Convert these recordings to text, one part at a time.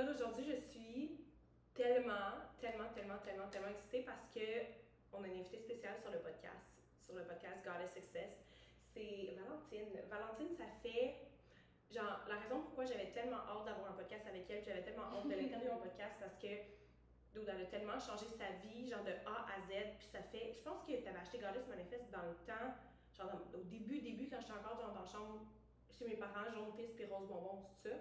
là, aujourd'hui, je suis tellement excitée parce que on a une invitée spéciale sur le podcast Goddess Success. C'est Valentine. Valentine, ça fait genre la raison pourquoi j'avais tellement hâte d'avoir un podcast avec elle, j'avais tellement hâte de l'interviewer en podcast parce que elle a tellement changé sa vie, genre de A à Z, puis ça fait, je pense que tu avais acheté Goddess Manifest dans le temps, genre au début quand j'étais encore dans la chambre chez mes parents, jaune pisse puis rose bonbon, c'est ça?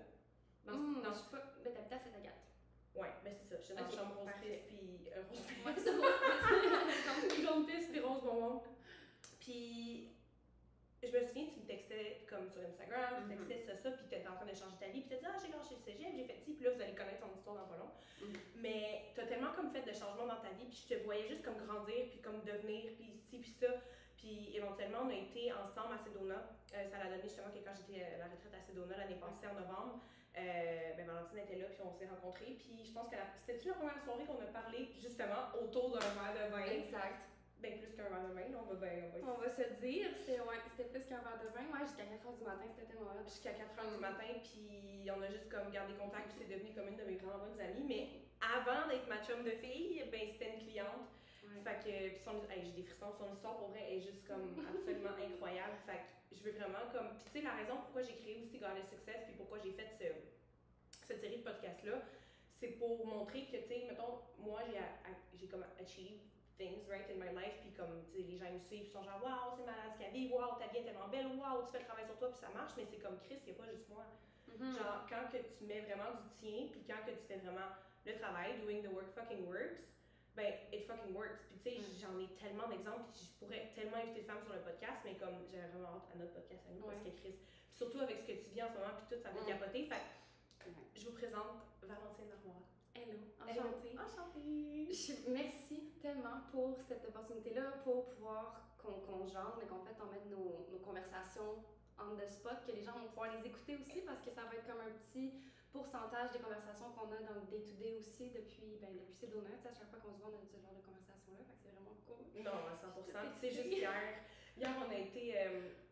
Je sais pas, mais t'habitais à Saint-Agathe. Ouais, ben c'est ça, j'étais dans la chambre rose pisse puis rose pisse. Ouais, c'est rose pisse. Jaune pisse puis rose bonbon. Puis je me souviens, tu me textais comme sur Instagram, tu textais ça, puis tu étais en train de changer ta vie, puis tu as dit, j'ai lâché le cégep, j'ai fait ci, puis là, vous allez connaître ton histoire dans pas long. Mais tu as tellement comme fait de changements dans ta vie, puis je te voyais juste comme grandir, puis comme devenir, puis ci, puis ça. Puis éventuellement, on a été ensemble à Sedona. Ça l'a donné justement que quand j'étais à la retraite à Sedona l'année passée en novembre, Valentine était là, puis on s'est rencontrés. Puis je pense que c'était-tu la première soirée qu'on a parlé justement autour d'un verre de vin? Exact. Ben plus qu'un verre de vin, là, on va se dire, c'était plus qu'un verre de vin. Ouais, jusqu'à 4h du matin, c'était tellement là. Jusqu'à 4h du matin, puis on a juste comme gardé contact, puis c'est devenu comme une de mes vraiment bonnes amies. Mais avant d'être ma chum de fille, ben c'était une cliente. Ouais. Fait que, puis j'ai des frissons, son histoire pour vrai est juste comme absolument incroyable. Fait que je veux vraiment comme. Puis tu sais, la raison pourquoi j'ai créé aussi Goddess Success, puis pourquoi j'ai fait cette série de podcasts-là, c'est pour montrer que, tu sais, mettons, moi j'ai comme achieve things right in my life, puis comme tu sais les gens me suivent, ils sont genre waouh c'est malade ce qu'elle vit, waouh ta vie est tellement belle, waouh tu fais le travail sur toi puis ça marche, mais c'est comme Chris, il n'y a pas juste moi. Genre quand que tu mets vraiment du tien, puis quand que tu fais vraiment le travail, doing the work fucking works, ben it fucking works. Puis tu sais j'en ai tellement d'exemples, puis je pourrais tellement inviter des femmes sur le podcast, mais comme j'avais vraiment hâte à notre podcast à nous parce que Chris, surtout avec ce que tu vis en ce moment, puis tout ça va capoter. Fait je vous présente Valentine Larmois. Hello, enchantée. Enchantée. Merci tellement pour cette opportunité-là, pour pouvoir qu'on jase, mais qu'en fait on mette nos conversations on the spot, que les gens vont pouvoir les écouter aussi, parce que ça va être comme un petit pourcentage des conversations qu'on a dans le day-to-day aussi depuis Sedona. À chaque fois qu'on se voit, on a ce genre de conversation-là, fait que c'est vraiment cool. Non, à 100%. C'est juste hier on a été,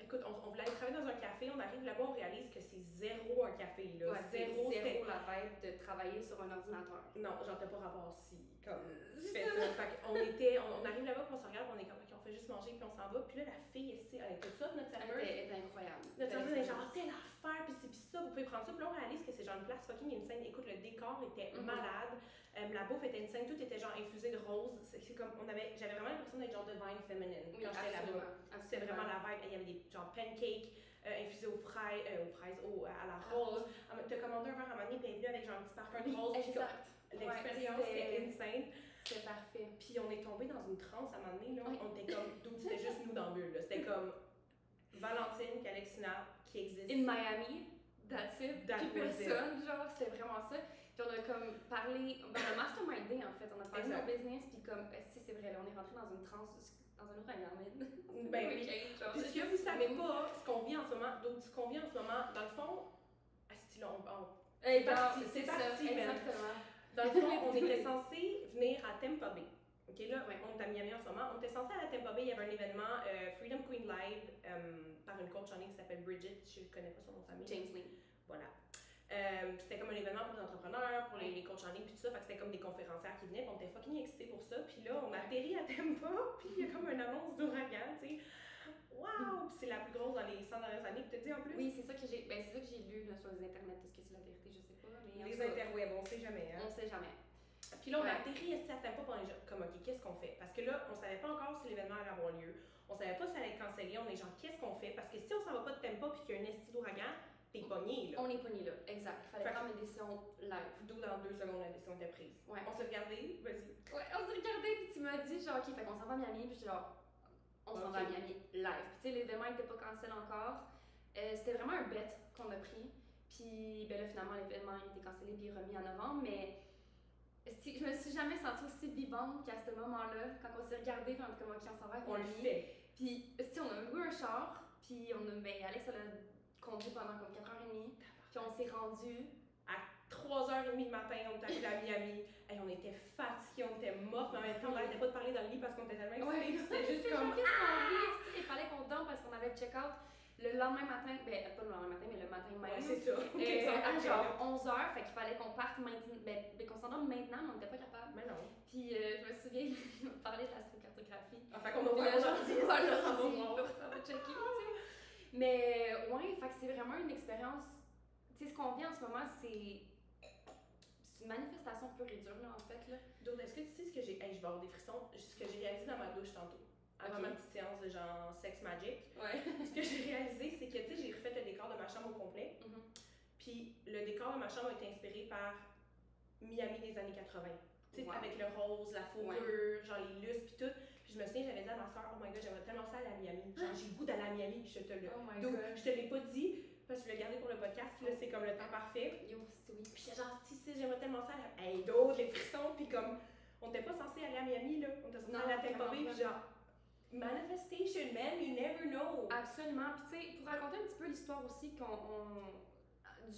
écoute, on voulait aller travailler dans un café, on arrive là-bas, on réalise que c'est zéro un café, là. Ouais, zéro la vibe de travailler sur un ordinateur. Non, genre t'as pas rapport si, comme, tu fais ça. Fait qu'on arrive là-bas, puis on se regarde, on est comme, on fait juste manger, puis on s'en va, puis là, la fille, elle était ça, notre serveuse. Elle était incroyable. Notre serveuse, elle est genre, telle affaire, puis c'est, puis ça, vous pouvez prendre ça, puis là, on réalise que c'est genre une place fucking insane. Écoute, le décor était malade, la bouffe était insane, tout était genre infusé de rose. C'est comme, j'avais vraiment l'impression d'être genre divine feminine quand j'étais là-bas. C'était vraiment la vibe. Il y avait des genre pancakes infusés aux fraises, à la rose. T'as commandé un verre à un moment donné, puis elle est venue avec genre un petit parfum de rose. Exact. L'expérience était insane. C'était parfait. Puis on est tombé dans une transe à un moment donné, là. On était comme, d'où c'était juste nous dans le bulle, là. C'était comme Valentine puis Alexina qui existent. In Miami. That's it. Plus personne, genre, c'était vraiment ça. Puis on a comme parlé, on a mastermindé en fait, on a parlé de business, puis comme, si c'est vrai, là, on est rentré dans une transe, dans un ouragan, ben oui. Puis ce que vous savez pas, ce qu'on vit en ce moment, dans le fond, c'est parti, exactement. Dans le fond, on était censé venir à Tampa Bay. OK, là, on est à Miami en ce moment. On était censé aller à Tampa Bay, il y avait un événement Freedom Queen Live par une coach en ligne qui s'appelle Bridget, je ne connais pas son nom de famille. James Lee. Voilà. C'était comme un événement pour les entrepreneurs, pour les coachs en ligne, puis tout ça. Fait que c'était comme des conférencières qui venaient, puis on était fucking excités pour ça. Puis là, on a atterri à Tampa, puis il y a comme une annonce d'ouragan, tu sais. Waouh! Puis c'est la plus grosse dans les 100 dernières années, tu te dis en plus? Oui, c'est ça que j'ai lu là, sur les internets. Est-ce que c'est la vérité? Je sais pas. Mais les interwebs, on sait jamais, hein? On sait jamais. Puis là, on a atterri à Tampa pendant les gens, comme, OK, qu'est-ce qu'on fait? Parce que là, on savait pas encore si l'événement allait avoir lieu. On savait pas si ça allait être cancellé. On est genre, qu'est-ce qu'on fait? Parce que si on s'en va pas de Tampa puis qu'il y a un esti d'ouragan, t'es pogné, là. On est pogné, là. Exact. Il fallait prendre une décision live. D'où dans 2 secondes, la décision était prise. Ouais. On s'est regardé, vas-y. Ouais, on s'est regardé, puis tu m'as dit, genre, OK, fait qu'on s'en va à Miami, puis j'étais genre, on s'en va à Miami live. Puis tu sais, l'événement était pas cancellé encore. C'était vraiment un bet qu'on a pris. Puis, ben là, finalement, l'événement a été cancellé puis remis en novembre, mais je me suis jamais sentie aussi vivante qu'à ce moment-là, quand on s'est regardé, puis on était comme, OK, on s'en va à Miami. On le fait. Puis, on a loué un char, puis Alex, elle a conduit pendant comme 4h30, puis on s'est rendu à 3h30 du matin, on est arrivé à Miami. Hey, on était fatigués, on était morts, mais en même temps, on n'arrêtait pas de parler dans le lit parce qu'on était tellement excités. C'était juste comme. Il fallait qu'on dorme parce qu'on avait le check-out. Le lendemain matin, pas le lendemain matin, mais le matin même. Ouais, c'est ça. À genre 11h, fait qu'il fallait qu'on parte maintenant, qu'on s'endorme maintenant, mais on n'était pas capable. Mais non. Puis je me souviens, il m'a parlé de l'astrocartographie. Fait qu'on a ouvert aujourd'hui, ça va checker, tu sais. Mais ouais, fait que c'est vraiment une expérience. Tu sais, ce qu'on vit en ce moment, c'est une manifestation pure et dure, là, en fait. Là. Donc, est-ce que tu sais ce que j'ai. Hey, je vais avoir des frissons. Ce que j'ai réalisé dans ma douche tantôt. Avant ma petite séance de genre sex magic. Ouais. Ce que j'ai réalisé, c'est que, tu sais, j'ai refait le décor de ma chambre au complet. Puis le décor de ma chambre a été inspiré par Miami des années 80. Tu sais, avec le rose, la fourrure, genre les lustres, puis tout. Puis je me souviens, j'avais dit à ma soeur, oh my god, j'aimerais tellement ça aller à Miami. Genre, j'ai le goût d'aller à Miami, je te le. Oh my donc, god. je te l'ai pas dit, parce que je l'ai gardé pour le podcast, puis là, c'est comme le temps parfait. Yo, c'est oui. Puis j'étais genre, si, j'aimerais tellement ça aller à. Hey, d'autres, les frissons, puis comme, on était pas censé aller à Miami, là. On était censé aller à Tampa Bay, puis genre. Manifestation, man, you never know. Absolument. Puis tu sais, pour raconter un petit peu l'histoire aussi du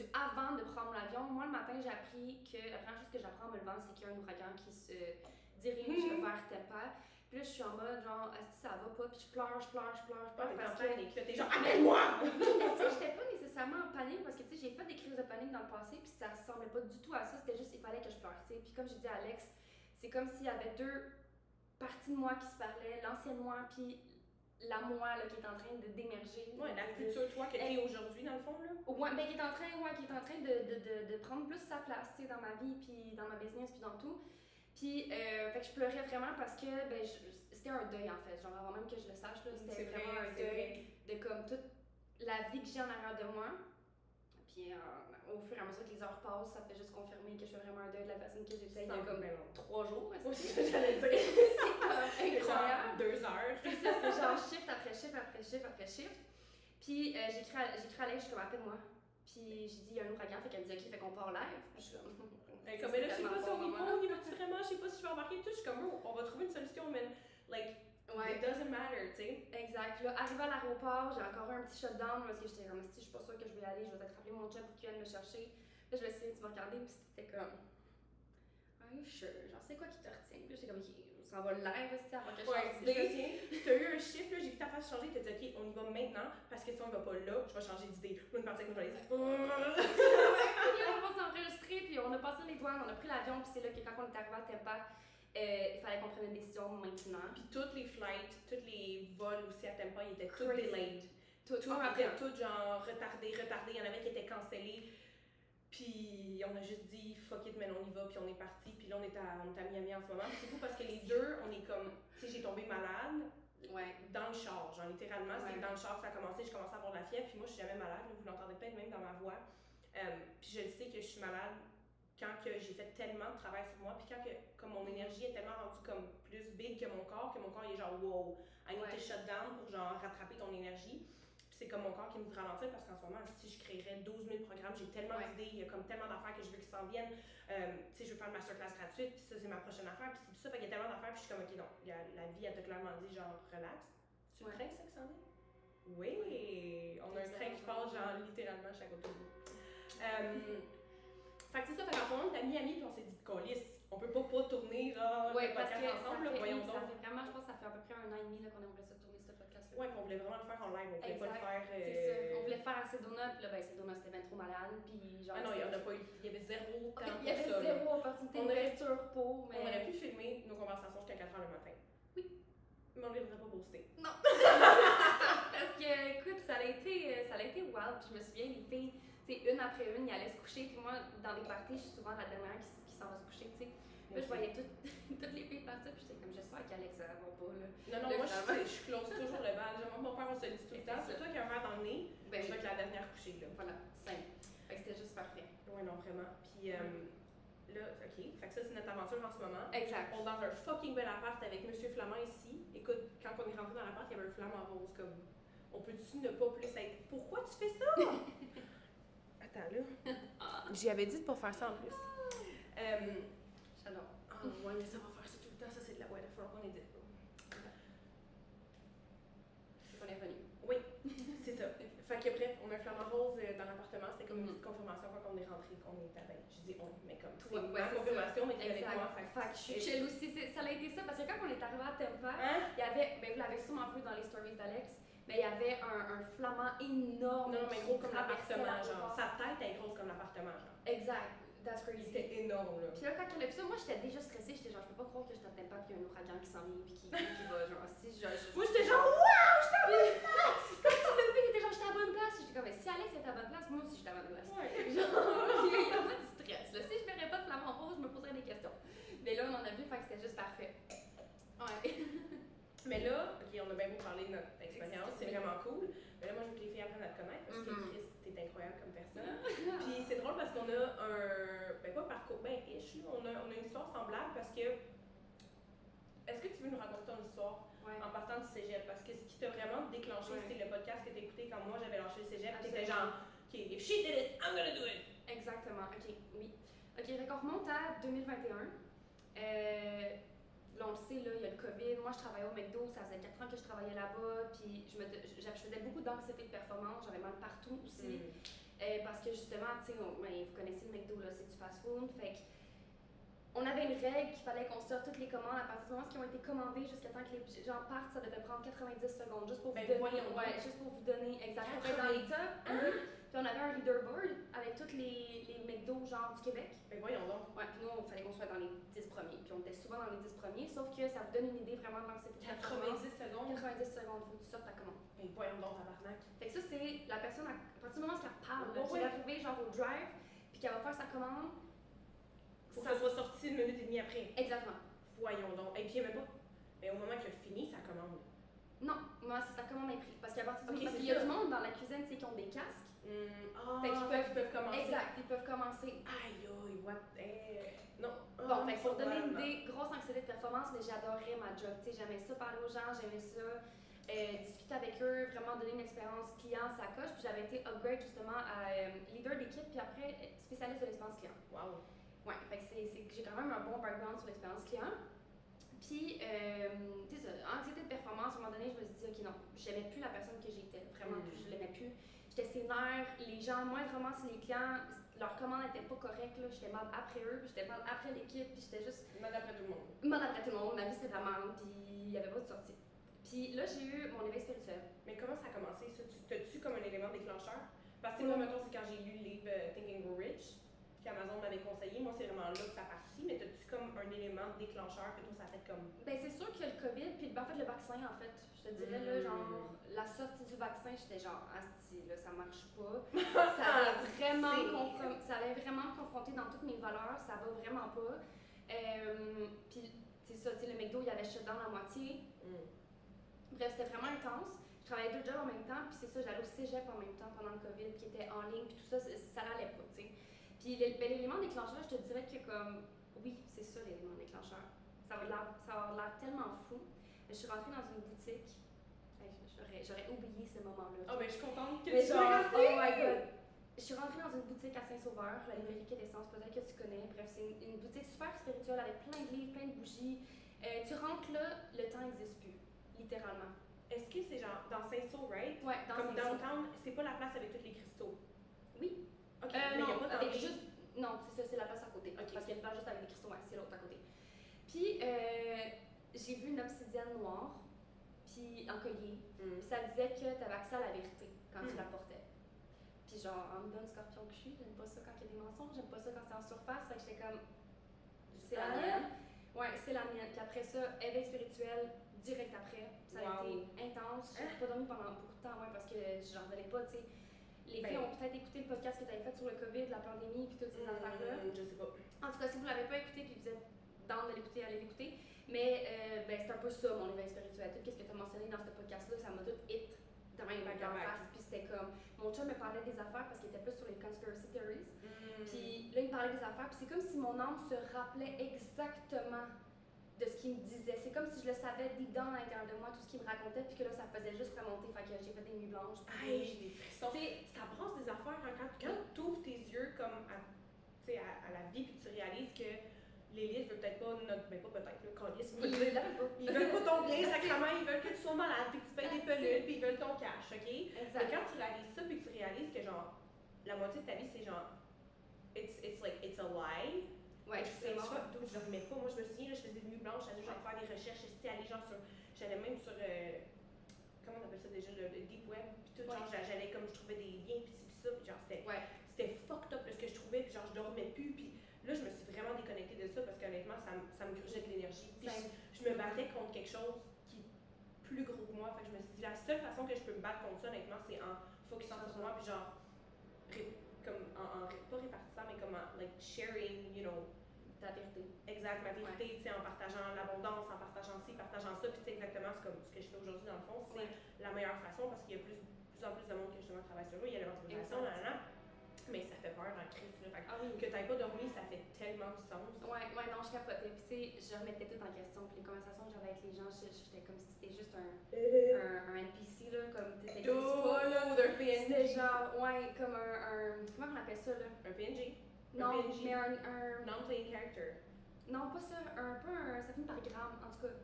avant de prendre l'avion, moi le matin j'ai appris que la première chose que j'apprends en me levant, c'est qu'il y a un ouragan qui se dirige vers Tampa. Puis là je suis en mode genre, ça va pas, puis je pleure. Parce que t'es genre, appelle-moi! J'étais pas nécessairement en panique parce que tu sais, j'ai fait des crises de panique dans le passé, puis ça ressemblait pas du tout à ça, c'était juste, il fallait que je pleure, tu sais. Puis comme j'ai dit à Alex, c'est comme s'il y avait deux partie de moi qui se parlait, l'ancienne moi, puis la moi là, qui est en train d'émerger. Ouais, la future toi que t'es aujourd'hui, dans le fond, là. Ouais, ben qui est en train de prendre plus sa place, tu sais, dans ma vie, puis dans ma business, puis dans tout. Puis, fait que je pleurais vraiment parce que, ben, c'était un deuil, en fait. Genre, avant même que je le sache, là, c'était vraiment un deuil de comme toute la vie que j'ai en arrière de moi. Puis, au fur et à mesure que les heures passent, ça fait juste confirmer que je fais vraiment un deuil de la personne que j'étais il y a comme 3 jours. C'est j'allais dire. C'est comme incroyable. 2 heures. C'est ça, c'est genre shift après shift après shift après shift. Puis j'écris à Alex, je suis comme appelle-moi. Puis j'ai dit il y a un ouragan, fait qu'elle me dit ok, fait qu'on part live. Puis je suis comme. Comme là, je sais pas si on y va-tu vraiment, je sais pas si je vais embarquer tout. Je suis comme on va trouver une solution, mais like. Ouais. It doesn't matter, tu sais. Exact. Là, arrivé à l'aéroport, j'ai encore eu un petit shutdown parce que j'étais comme si je suis pas sûre que je vais y aller, je vais peut-être rappeler mon chum pour qu'il vienne me chercher. Là, je me suis dit, tu vas regarder, puis c'était comme. Are you sure? Genre, c'est quoi qui te retient? Puis là, j'étais comme, ok, on s'en va live, c'est avant que je change d'idée. T'as eu un chiffre, là, j'ai vu ta face changer, t'as dit, ok, on y va maintenant, parce que si on y va pas là, je vais changer d'idée. Une partie avec moi, je vais dire. Puis on va s'enregistrer, puis on a passé les douanes, on a pris l'avion, puis c'est là que quand on est arrivé à Tampa, il fallait qu'on prenne une décision maintenant. Puis toutes les flights, tous les vols aussi à Tampa, ils étaient tous delayed. Tout était tout genre retardé. Il y en avait qui étaient cancellés. Puis on a juste dit fuck it, mais on y va, puis on est parti. Puis là on est à Miami en ce moment. C'est fou parce que les deux, on est comme, tu sais, j'ai tombé malade. Ouais. Dans le char, genre littéralement, c'est dans le char que ça a commencé. Je commençais à avoir de la fièvre, puis moi je suis jamais malade. Vous l'entendez peut-être même dans ma voix. Puis je sais que je suis malade quand que j'ai fait tellement de travail sur moi, puis quand que comme mon énergie est tellement rendue comme plus big que mon corps il est genre wow, I need to shut down pour genre rattraper ton énergie. Puis c'est comme mon corps qui me dit ralentir parce qu'en ce moment, si je créerais 12 000 programmes, j'ai tellement d'idées, il y a comme tellement d'affaires que je veux qu'ils s'en viennent. Tu sais, je veux faire une masterclass gratuite, puis ça c'est ma prochaine affaire, puis c'est tout ça, fait qu'il y a tellement d'affaires, puis je suis comme ok, non, la vie elle t'a clairement dit genre relax. Tu le train ça qui s'en vient? Oui, on a un train qui passe genre littéralement chaque côté de nous. Fait que c'est ça, fait qu'en ce moment, on est à Miami, puis on s'est dit, câlisse, on peut pas tourner genre le podcast ensemble, voyons donc. Ça fait vraiment, je pense que ça fait à peu près 1 an et demi là, qu'on aimerait se tourner ce podcast-là. Ouais, puis on voulait vraiment le faire en live, on voulait pas le faire. C'est ça, on voulait le faire à Sedona, puis là, ben Sedona c'était bien trop malade, puis genre. Ah non, il y en a pas eu, il y avait zéro temps pour ça. Il y avait zéro opportunité d'ouverture pour, mais. On aurait pu filmer nos conversations jusqu'à 4h le matin. Oui. Mais on les aurait pas posté. Non! Parce que, écoute, ça a été wild, puis je me souviens, les filles, tu sais, une après une, ils allaient se coucher, puis moi, dans les parties, je suis souvent la dernière qui s'en va se coucher, tu sais. Puis je voyais toutes les filles partir, puis j'étais comme, j'espère qu'Alex, ça va pas, là. Non, moi, je close toujours le bal. Mon père, on se le dit tout le temps. C'est toi qui as un verre dans le nez, ben, je vais être la dernière couchée, là. Voilà, simple. Fait que c'était juste parfait. Ouais, non, vraiment. Puis là, ok. Fait que ça, c'est notre aventure en ce moment. Exact. On est dans un fucking bel appart avec Monsieur Flamand ici. Écoute, quand on est rentré dans l'appart, il y avait un flamand rose, comme. On peut-tu ne pas plus être. Pourquoi tu fais ça? Attends, là. J'y avais dit de pas faire ça en plus. J'adore. Ah, ouais, mais ça va faire ça tout le temps. Ça, c'est de la. Ouais, il faut qu'on édite. On est revenu. Oui, c'est ça. Fait que bref, on a un flamant rose dans l'appartement. C'était comme une petite confirmation quand on est rentré, qu'on était bien. Je dis on, mais comme toi, ma confirmation, mais qu'il y avait moi. Fait que je suis aussi. Ça a été ça, parce que quand on est arrivé à Tampa, il y avait, ben vous l'avez sûrement vu dans les stories d'Alex, mais il y avait un flamand énorme. Non, mais gros comme traversait l'appartement, l'aéroport. genre. Sa tête est grosse comme l'appartement, genre. Exact, that's Il crazy. était énorme, là. Puis là, quand elle a vu ça, moi j'étais déjà stressée, j'étais genre, je peux pas croire que je t'attends pas, puis il y a un ouragan qui s'en vient, puis qui va, genre, si, Moi, j'étais genre, waouh, je t'en Puis, quand tu l'as vu, t'étais genre, j'étais à la bonne place. J'étais comme, mais si Alex est à la bonne place, moi aussi j'étais à la bonne place. Ouais. Genre, il y a pas de stress. Là. Si je verrais pas de flamant rose, je me poserais des questions. Mais là, on en a vu, fait que c'était juste parfait. Ouais. Mais là, ok, on a bien beau parler de notre expérience, c'est vraiment cool. Mais là, moi, je veux que les filles apprennent à te connaître parce que Chris, t'es incroyable comme personne. Puis c'est drôle parce qu'on a ben pas parcours, ben ish, là, on a une histoire semblable parce que. Est-ce que tu veux nous raconter ton histoire en partant du cégep? Parce que ce qui t'a vraiment déclenché, c'est le podcast que t'as écouté quand moi j'avais lâché le cégep. Puis c'était genre, ok, if she did it, I'm gonna do it! Exactement, ok, oui. Ok, fait qu'on remonte à 2021. Là, on le sait, là, il y a le COVID. Moi, je travaillais au McDo, ça faisait 4 ans que je travaillais là-bas. Puis je faisais beaucoup d'anxiété de performance, j'avais mal partout aussi. Parce que justement, tu sais, vous connaissez le McDo, là, c'est du fast-food. Fait que on avait une règle qu'il fallait qu'on sorte toutes les commandes à partir du moment où elles ont été commandées jusqu'à temps que les gens partent, ça devait prendre 90 secondes juste pour vous donner. Ouais, juste pour vous donner exactement. Dans les tops. Puis on avait un leaderboard avec tous les McDo genre du Québec. Ben voyons donc. Ouais, puis nous, il fallait qu'on soit dans les 10 premiers. Puis on était souvent dans les 10 premiers, sauf que ça vous donne une idée vraiment de l'anxiété. 90 secondes. 90 secondes, faut que tu sortes ta commande. Ben voyons donc, tabarnak. Fait que ça, c'est la personne, à partir du moment où elle parle, qui va arriver genre au drive, puis qu'elle va faire sa commande. Faut que ça soit sorti 1 minute et demie après. Exactement. Voyons donc. Et puis il y avait pas. Mais au moment qu'il a fini sa commande. Non, moi c'est sa commande est prise. Parce qu'à partir du parce qu'il y a du monde dans la cuisine, tu sais, qui ont des casques. Fait qu'ils peuvent commencer. Exact, ils peuvent commencer. Aïe aïe, what? Non. Bon, fait pour donner une idée, grosse anxiété de performance, mais j'adorais ma job. Tu sais, j'aimais ça parler aux gens, j'aimais ça discuter avec eux, vraiment donner une expérience client, ça coche. Puis j'avais été upgrade justement à leader d'équipe, puis après spécialiste de l'expérience client. Wow. Ouais, fait que j'ai quand même un bon background sur l'expérience client. Puis, tu sais, anxiété de performance, à un moment donné, je me suis dit, ok, non, j'aimais plus la personne que j'étais, vraiment plus, je l'aimais plus. J'étais sévère, les gens, moindrement, si les clients, leur commande n'était pas correcte, là, j'étais mal après eux, puis j'étais mal après l'équipe, puis j'étais juste. Mal après tout le monde. Mal après tout le monde, ma vie c'était de la merde, puis il n'y avait pas de sortie. Puis là, j'ai eu mon éveil spirituel. Mais comment ça a commencé, ça? T'as-tu comme un élément déclencheur? Parce que moi, mettons, c'est quand j'ai lu le livre Think and Grow Rich, qu'Amazon m'avait conseillé. Moi, c'est vraiment là que ça a parti. Mais t'as-tu comme un élément déclencheur que toi, ça a fait comme. Ben, c'est sûr que le COVID, puis en fait, le vaccin, en fait, je te dirais, là, genre, la sortie du vaccin, j'étais genre, asti, là, ça marche pas. Ça avait vraiment confronté dans toutes mes valeurs, ça va vraiment pas. Puis, c'est ça, tu sais, le McDo, il y avait shutdown à moitié. Bref, c'était vraiment intense. Je travaillais 2 jobs en même temps, puis c'est ça, j'allais au cégep en même temps pendant le COVID, qui était en ligne, puis tout ça, ça n'allait pas, tu sais. Puis l'élément déclencheur, je te dirais que comme, oui, c'est ça l'élément déclencheur. Ça va avoir l'air tellement fou. Je suis rentrée dans une boutique, j'aurais oublié ce moment-là. Oh, ben je suis contente que mais tu genre, l'aies oh my god. Je suis rentrée dans une boutique à Saint-Sauveur, la librairie Quintessence, peut-être que tu connais. Bref, c'est une boutique super spirituelle avec plein de livres, plein de bougies. Tu rentres là, le temps n'existe plus, littéralement. Est-ce que c'est genre dans Saint-Saul, right? Ouais, dans comme Saint-Saul. downtown, c'est pas la place avec tous les cristaux? Oui. Ok, mais non, y a pas avec juste. Non, c'est ça, c'est la place à côté. Okay. Parce qu'il y a une place juste avec des cristaux, ouais, c'est l'autre à côté. Puis, j'ai vu une obsidienne noire, puis en collier. Puis ça disait que tu avais accès à la vérité quand tu la portais. Puis genre, en bonne scorpion que je suis, j'aime pas ça quand il y a des mensonges, j'aime pas ça quand c'est en surface, fait que j'étais comme, c'est la mienne. Ouais, c'est la mienne. Puis après ça, éveil spirituel, direct après. Ça a été intense. J'ai pas dormi pendant beaucoup de temps, ouais, parce que j'en revenais pas, tu sais. Les filles ont peut-être écouté le podcast que tu avais fait sur le COVID, la pandémie, puis toutes ces affaires-là. Je sais pas. En tout cas, si vous l'avez pas écouté, puis vous êtes dans de l'écouter, allez l'écouter. Mais ben, c'est un peu ça, mon éveil spirituel. Tout ce que tu as mentionné dans ce podcast-là, ça m'a tout hit dans ma face. Puis c'était comme, mon chum me parlait des affaires parce qu'il était plus sur les conspiracy theories. Puis là, il me parlait des affaires, puis c'est comme si mon âme se rappelait exactement de ce qu'il me disait. C'est comme si je le savais deep down à l'intérieur de moi, tout ce qu'il me racontait, puis que là, ça faisait juste remonter. Fait que j'ai fait des nuits blanches. Hey, j'ai des frissons. Ça brasse des affaires hein, quand tu ouvres tes yeux comme à la vie, puis tu réalises que l'élite veut peut-être pas notre. Ben, pas peut-être, le calice. Ils veulent pas ton bien, sacrément, ils veulent que tu sois malade, puis que tu payes des pelules, puis ils veulent ton cash, ok? Exact. Et quand tu réalises ça, puis que tu réalises que, genre, la moitié de ta vie, c'est genre. It's a lie. Ouais, c'est moi. D'où je dormais pas. Moi, je me souviens, là, je faisais des nuits blanches, j'allais genre faire des recherches, j'allais genre sur. J'allais même sur. Comment comment on appelle ça déjà, le deep web, puis tout, Ouais. genre j'allais comme je trouvais des liens, puis ça, puis genre c'était fucked up là, ce que je trouvais, puis genre je dormais plus, puis là je me suis vraiment déconnectée de ça parce qu'honnêtement ça me grugeait de l'énergie, puis je me battais contre quelque chose qui est plus gros que moi, fait que je me suis dit la seule façon que je peux me battre contre ça honnêtement c'est en focusant sur moi, puis genre comme pas répartissant mais comme en like sharing, you know, ta vérité. Exact, ma vérité, tu sais, en partageant l'abondance, en partageant ci, partageant ça, puis tu sais exactement c'est comme ce que je fais aujourd'hui dans le fond, c'est la meilleure façon parce qu'il y a plus en plus de monde qui justement travaille sur eux, il y a l'organisation, mais ça fait peur dans la crise, là. Fait que t'aies pas dormi, ça fait tellement de sens. Ouais, non, je capotais. Puis tu sais, je remettais tout en question. Puis les conversations que j'avais avec les gens, j'étais comme si c'était juste un NPC, là, comme t'étais pas, là. C'était genre, ouais, comme un comment on appelle ça, là? Un PNG. Non, mais un non-playing character. Non, pas ça, ça finit par gramme, en tout cas.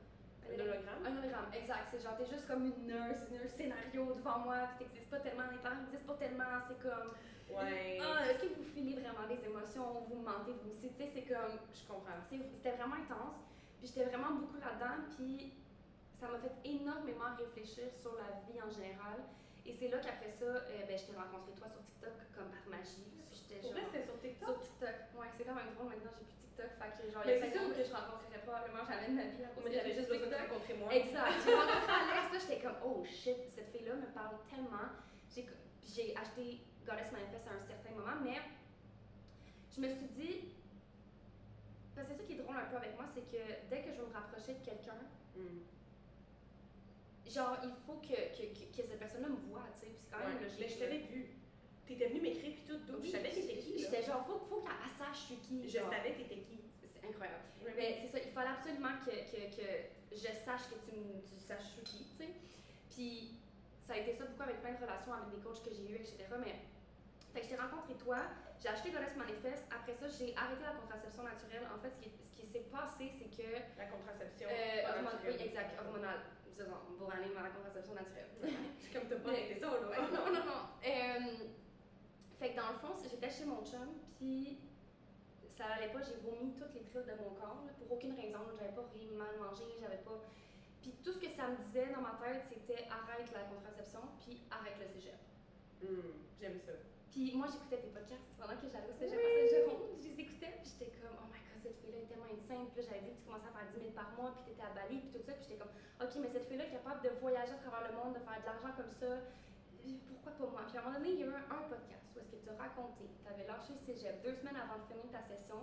Un hologramme? Un hologramme, exact. C'est genre, t'es juste comme une nurse, un scénario devant moi, puis t'existes pas tellement, les parents n'existent pas tellement, c'est comme. Ouais. Est-ce que vous filez vraiment des émotions, vous mentez, vous aussi, tu sais, c'est comme. Je comprends. C'était vraiment intense, puis j'étais vraiment beaucoup là-dedans, puis ça m'a fait énormément réfléchir sur la vie en général. Et c'est là qu'après ça, je t'ai rencontré toi sur TikTok comme par magie. Puis j'étais genre. C'était sur TikTok? Sur TikTok, ouais, c'est quand même drôle maintenant, j'ai plus TikTok. Fait que genre, mais il y a 5 ans que je rencontrerais probablement jamais de ma vie. Mais j'avais juste besoin de rencontrer moi. Exact. J'ai rencontré Alex, là, j'étais comme, oh shit, cette fille-là me parle tellement. J'ai acheté Goddess Manifest à un certain moment, mais je me suis dit. Parce que c'est ça qui est drôle un peu avec moi, c'est que dès que je veux me rapprocher de quelqu'un, genre, il faut que cette personne-là me voit, tu sais. Puis c'est quand même logique. Mais je t'avais vu. T'étais venue m'écrire puis tout, donc je savais t'étais qui. J'étais genre, faut qu'elle sache je suis qui. Je savais t'étais qui. C'est incroyable. Mais c'est ça, il fallait absolument que je sache que tu saches je suis qui, tu sais. Puis ça a été ça beaucoup avec plein de relations avec des coachs que j'ai eu, etc. Mais fait que je t'ai rencontré toi, j'ai acheté Goddess Manifest. Après ça, j'ai arrêté la contraception naturelle. En fait, ce qui s'est passé, c'est que la contraception oui, exact, hormonale. Pour aller à la contraception naturelle. Comme t'as pas arrêté ça, là. Non. Fait que dans le fond, j'étais chez mon chum, puis ça allait pas, j'ai vomi toutes les trilles de mon corps, là, pour aucune raison. J'avais pas mal mangé, j'avais pas. Puis tout ce que ça me disait dans ma tête, c'était arrête la contraception, puis arrête le cégep. J'aime ça. Puis moi, j'écoutais tes podcasts pendant que j'allais au cégep à Saint-Jérôme. Je les écoutais, puis j'étais comme, oh my god, cette fille-là est tellement insane. Puis là, j'avais vu que tu commençais à faire 10 000 par mois, puis t'étais à Bali, puis tout ça. Puis j'étais comme, ok, mais cette fille-là est capable de voyager à travers le monde, de faire de l'argent comme ça. Pourquoi pas moi? Puis à un moment donné, il y a eu un podcast où est-ce que tu as raconté que tu avais lâché le cégep 2 semaines avant de finir ta session,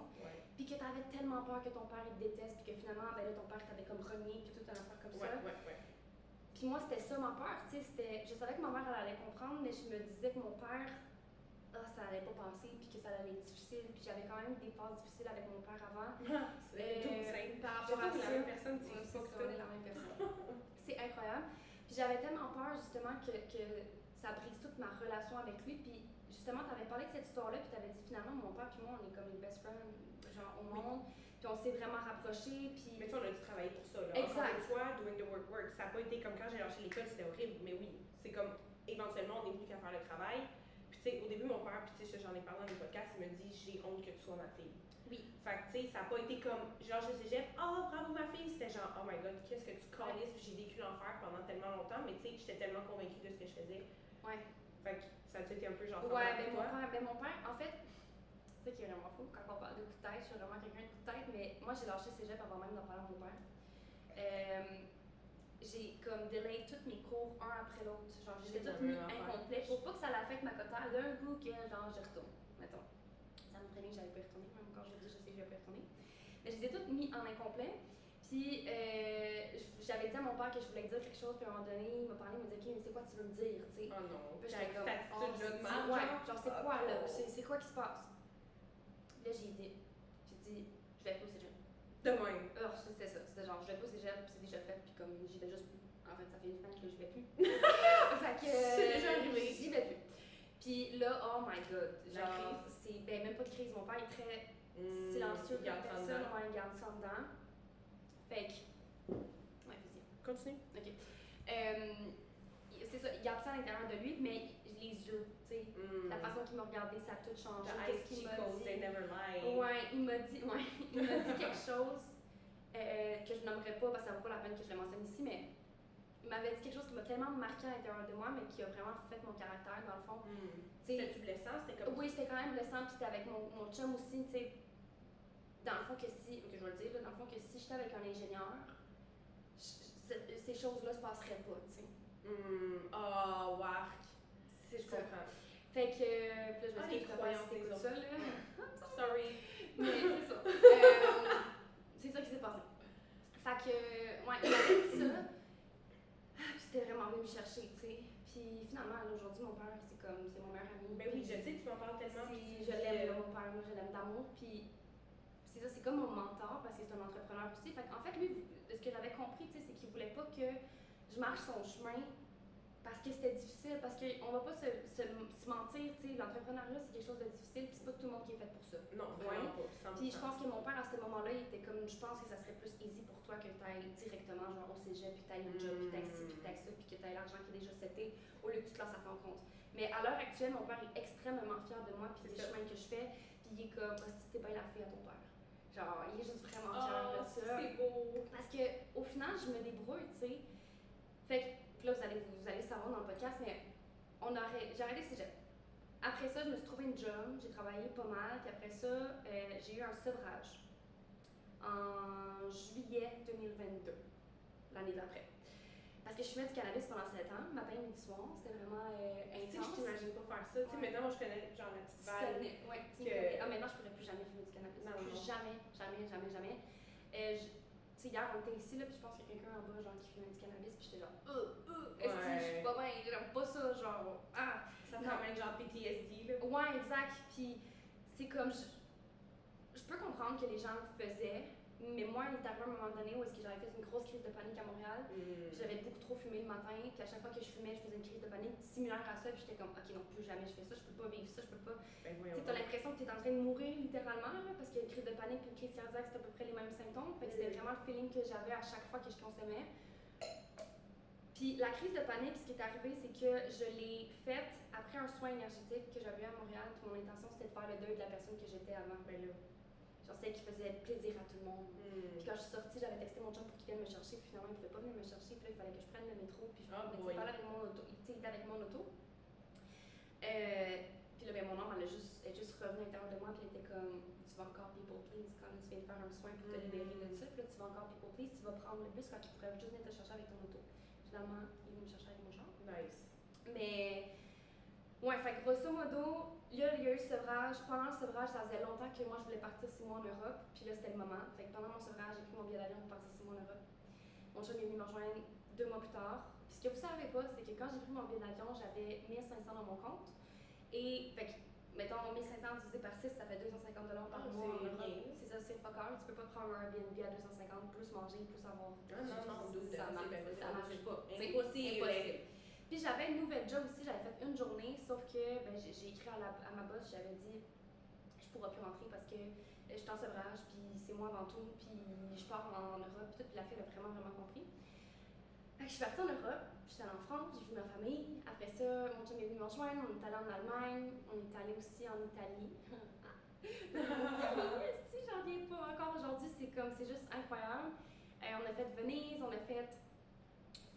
puis que tu avais tellement peur que ton père il te déteste, puis que finalement, ben là, ton père t'avait comme renié, puis tout un affaire comme ça. Puis moi, c'était ça ma peur, tu sais. Je savais que ma mère, elle allait comprendre, mais je me disais que mon père, ça allait pas passer, puis que ça allait être difficile, puis j'avais quand même des phases difficiles avec mon père avant. C'est tout simple. Par rapport à ça. la même personne, c'est la même personne. C'est incroyable. Puis j'avais tellement peur, justement, que ça brise toute ma relation avec lui. Puis justement, tu avais parlé de cette histoire-là, puis tu avais dit finalement, mon père puis moi, on est comme les best friends genre, au monde. Puis on s'est vraiment rapprochés. Puis... Mais tu sais, on a dû travailler pour ça. Là. Exact. Encore une fois, doing the work. Ça n'a pas été comme quand j'ai lâché l'école, c'était horrible. Mais oui, c'est comme éventuellement, on n'est plus qu'à faire le travail. Puis tu sais, au début, mon père, puis tu sais, j'en ai parlé dans les podcasts, il me dit j'ai honte que tu sois ma fille. Oui. Fait que tu sais, ça n'a pas été comme genre je cégep, oh bravo ma fille, c'était genre oh my god, qu'est-ce que tu calisses, puis j'ai vécu l'enfer pendant tellement longtemps, mais tu sais, j'étais tellement convaincue de ce que je faisais. Ouais. Fait que ça a été un peu genre. Ouais, mais mon père, en fait, c'est ça qui est vraiment fou quand on parle de coup de tête, je suis vraiment quelqu'un de coup de tête, mais moi j'ai lâché cégep avant même d'en parler à mon père. J'ai comme delay tous mes cours un après l'autre, genre j'étais toutes mis incomplet pour pas que ça l'affecte ma quota d'un coup que genre je retourne, mettons. Ça me prenait que j'allais pas y retourner, même quand je dis je sais que je vais pas y retourner. Mais je les ai toutes mis en incomplet. Puis j'avais dit à mon père que je voulais dire quelque chose, puis à un moment donné, il m'a parlé, il m'a dit ok, mais c'est quoi tu veux me dire, tu sais. Oh non. Puis j'étais comme ouais, genre c'est quoi là, c'est quoi qui se passe. Là j'ai dit je vais pas au cégep. De même. C'était ça, c'était genre je vais pas au cégep, puis c'est déjà fait, puis comme j'y vais juste plus. En fait, ça fait une semaine que je vais plus. Fait que c'est déjà arrivé. J'y vais plus. Puis là, oh my god, genre c'est même pas de crise, mon père est très silencieux comme personne, moi il garde ça dedans. Fait que ouais, vas-y. Continue. OK. C'est ça, il garde ça à l'intérieur de lui, mais les yeux, tu sais, la façon qu'il m'a regardé, ça a tout changé. Qu'est-ce qu'il m'a dit? They never lie. Ouais, il m'a dit quelque chose que je nommerais pas parce que ça vaut pas la peine que je le mentionne ici, mais il m'avait dit quelque chose qui m'a tellement marqué à l'intérieur de moi, mais qui a vraiment fait mon caractère, dans le fond. C'était-tu blessant? C'était comme... Oui, c'était quand même blessant, puis c'était avec mon chum aussi, tu sais. Dans le fond, que si, je vais le dire, dans le fond, que si j'étais avec un ingénieur, ces choses-là se passeraient pas, tu sais. Wark. C'est Je ça. comprends. Fait que, puis là, je me suis dit, croyance si t'écoutes ça, là. Sorry. Mais c'est ça. C'est ça qui s'est passé. Fait que, ouais, il avait dit ça. Puis c'était vraiment venu me chercher, tu sais. Puis finalement, là, aujourd'hui, mon père, c'est mon meilleur ami. Ben oui, je sais, tu m'en parles tellement. Je l'aime, là, mon père, moi, je l'aime d'amour. Puis c'est ça, c'est comme mon mentor parce que c'est un entrepreneur aussi. Fait qu'en fait, lui, ce que j'avais compris, tu sais, c'est qu'il voulait pas que je marche son chemin parce que c'était difficile, parce qu'on va pas se mentir, tu sais, l'entrepreneuriat c'est quelque chose de difficile, puis c'est pas tout le monde qui est fait pour ça. Non, vraiment pas. Puis je pense que mon père à ce moment-là, il était comme, je pense que ça serait plus easy pour toi que tu ailles directement genre au cégep, puis tu ailles un job, puis tu ailles ci, puis tu ailles ça, puis que tu ailles l'argent qui est déjà seté, au lieu que tu te lances à ton compte. Mais à l'heure actuelle, mon père est extrêmement fier de moi, puis des chemins que je fais, puis il est comme, t'es bien la fille à ton père. Genre, il est juste vraiment fier de ça. C'est beau. Parce que au final, je me débrouille, tu sais. Fait que là, vous allez savoir dans le podcast, mais j'ai arrêté le cégep. Après ça, je me suis trouvé une job, j'ai travaillé pas mal, puis après ça, j'ai eu un sevrage en juillet 2022, l'année d'après. Parce que je fumais du cannabis pendant 7 ans, matin, midi, soir, c'était vraiment intense. Je t'imagine pas faire ça. Tu sais, maintenant, moi, je connais genre la petite balle. Maintenant, je pourrais plus jamais fumer du cannabis. Plus jamais. Tu sais, hier, on était ici, là, puis je pense qu'il y a quelqu'un en bas, genre, qui fumait du cannabis, puis j'étais genre, je suis pas bien, j'aime pas ça, genre, Ça t'emmène genre PTSD, là. Ouais, exact, puis c'est comme, je peux comprendre que les gens le faisaient, mais moi, il est arrivé à un moment donné où est-ce que j'avais fait une grosse crise de panique à Montréal, puis j'avais beaucoup trop fumé le matin, puis à chaque fois que je fumais, je faisais une crise de panique similaire à ça, puis j'étais comme, ok, non, plus jamais je fais ça, je peux pas vivre ça, je peux pas. Tu sais, t'as l'impression que t'es en train de mourir littéralement, là, parce que une crise de panique et une crise cardiaque, c'est à peu près les mêmes symptômes, fait que c'était vraiment le feeling que j'avais à chaque fois que je consommais. Puis la crise de panique, ce qui est arrivé, c'est que je l'ai faite après un soin énergétique que j'avais eu à Montréal, puis mon intention c'était de faire le deuil de la personne que j'étais avant. Genre celle qui faisait plaisir à tout le monde. Puis quand je suis sortie, j'avais texté mon chum pour qu'il vienne me chercher, puis finalement il pouvait pas venir me chercher, puis là il fallait que je prenne le métro, puis je parlais avec mon auto, il était avec mon auto. Puis là, ben, mon âme, elle est juste revenue à l'intérieur de moi, puis elle était comme, tu vas encore people please quand tu viens de faire un soin pour te libérer de ça, puis là tu vas encore people please, tu vas prendre le bus quand il pourrait juste venir te chercher avec ton auto. Finalement, il est venu me chercher avec mon char. Nice. Mais, ouais, fait que grosso modo, là, il y a eu le sevrage. Pendant le sevrage, ça faisait longtemps que moi, je voulais partir 6 mois en Europe. Puis là, c'était le moment. Fait que pendant mon sevrage, j'ai pris mon billet d'avion pour partir 6 mois en Europe. Mon chum est venu me rejoindre 2 mois plus tard. Puis ce que vous savez pas, c'est que quand j'ai pris mon billet d'avion, j'avais 1500 dans mon compte. Et, fait que, mettons, 1500 divisé par 6, ça fait 250 $ par mois en Europe. C'est ça, c'est fuck all. Tu peux pas prendre un Airbnb à 250, plus manger, plus avoir. Ça marche pas. C'est impossible. Puis j'avais une nouvelle job aussi, j'avais fait une journée, sauf que ben, j'ai écrit à ma boss, j'avais dit je pourrais plus rentrer parce que je suis en sevrage, puis c'est moi avant tout, puis je pars en Europe, puis la fille a vraiment compris. Fait que je suis partie en Europe, j'étais allée en France, j'ai vu ma famille. Après ça, mon chum est venu me rejoindre, on est allé en Allemagne, on est allé aussi en Italie. Si j'en reviens pas encore aujourd'hui, c'est juste incroyable. On a fait Venise, on a fait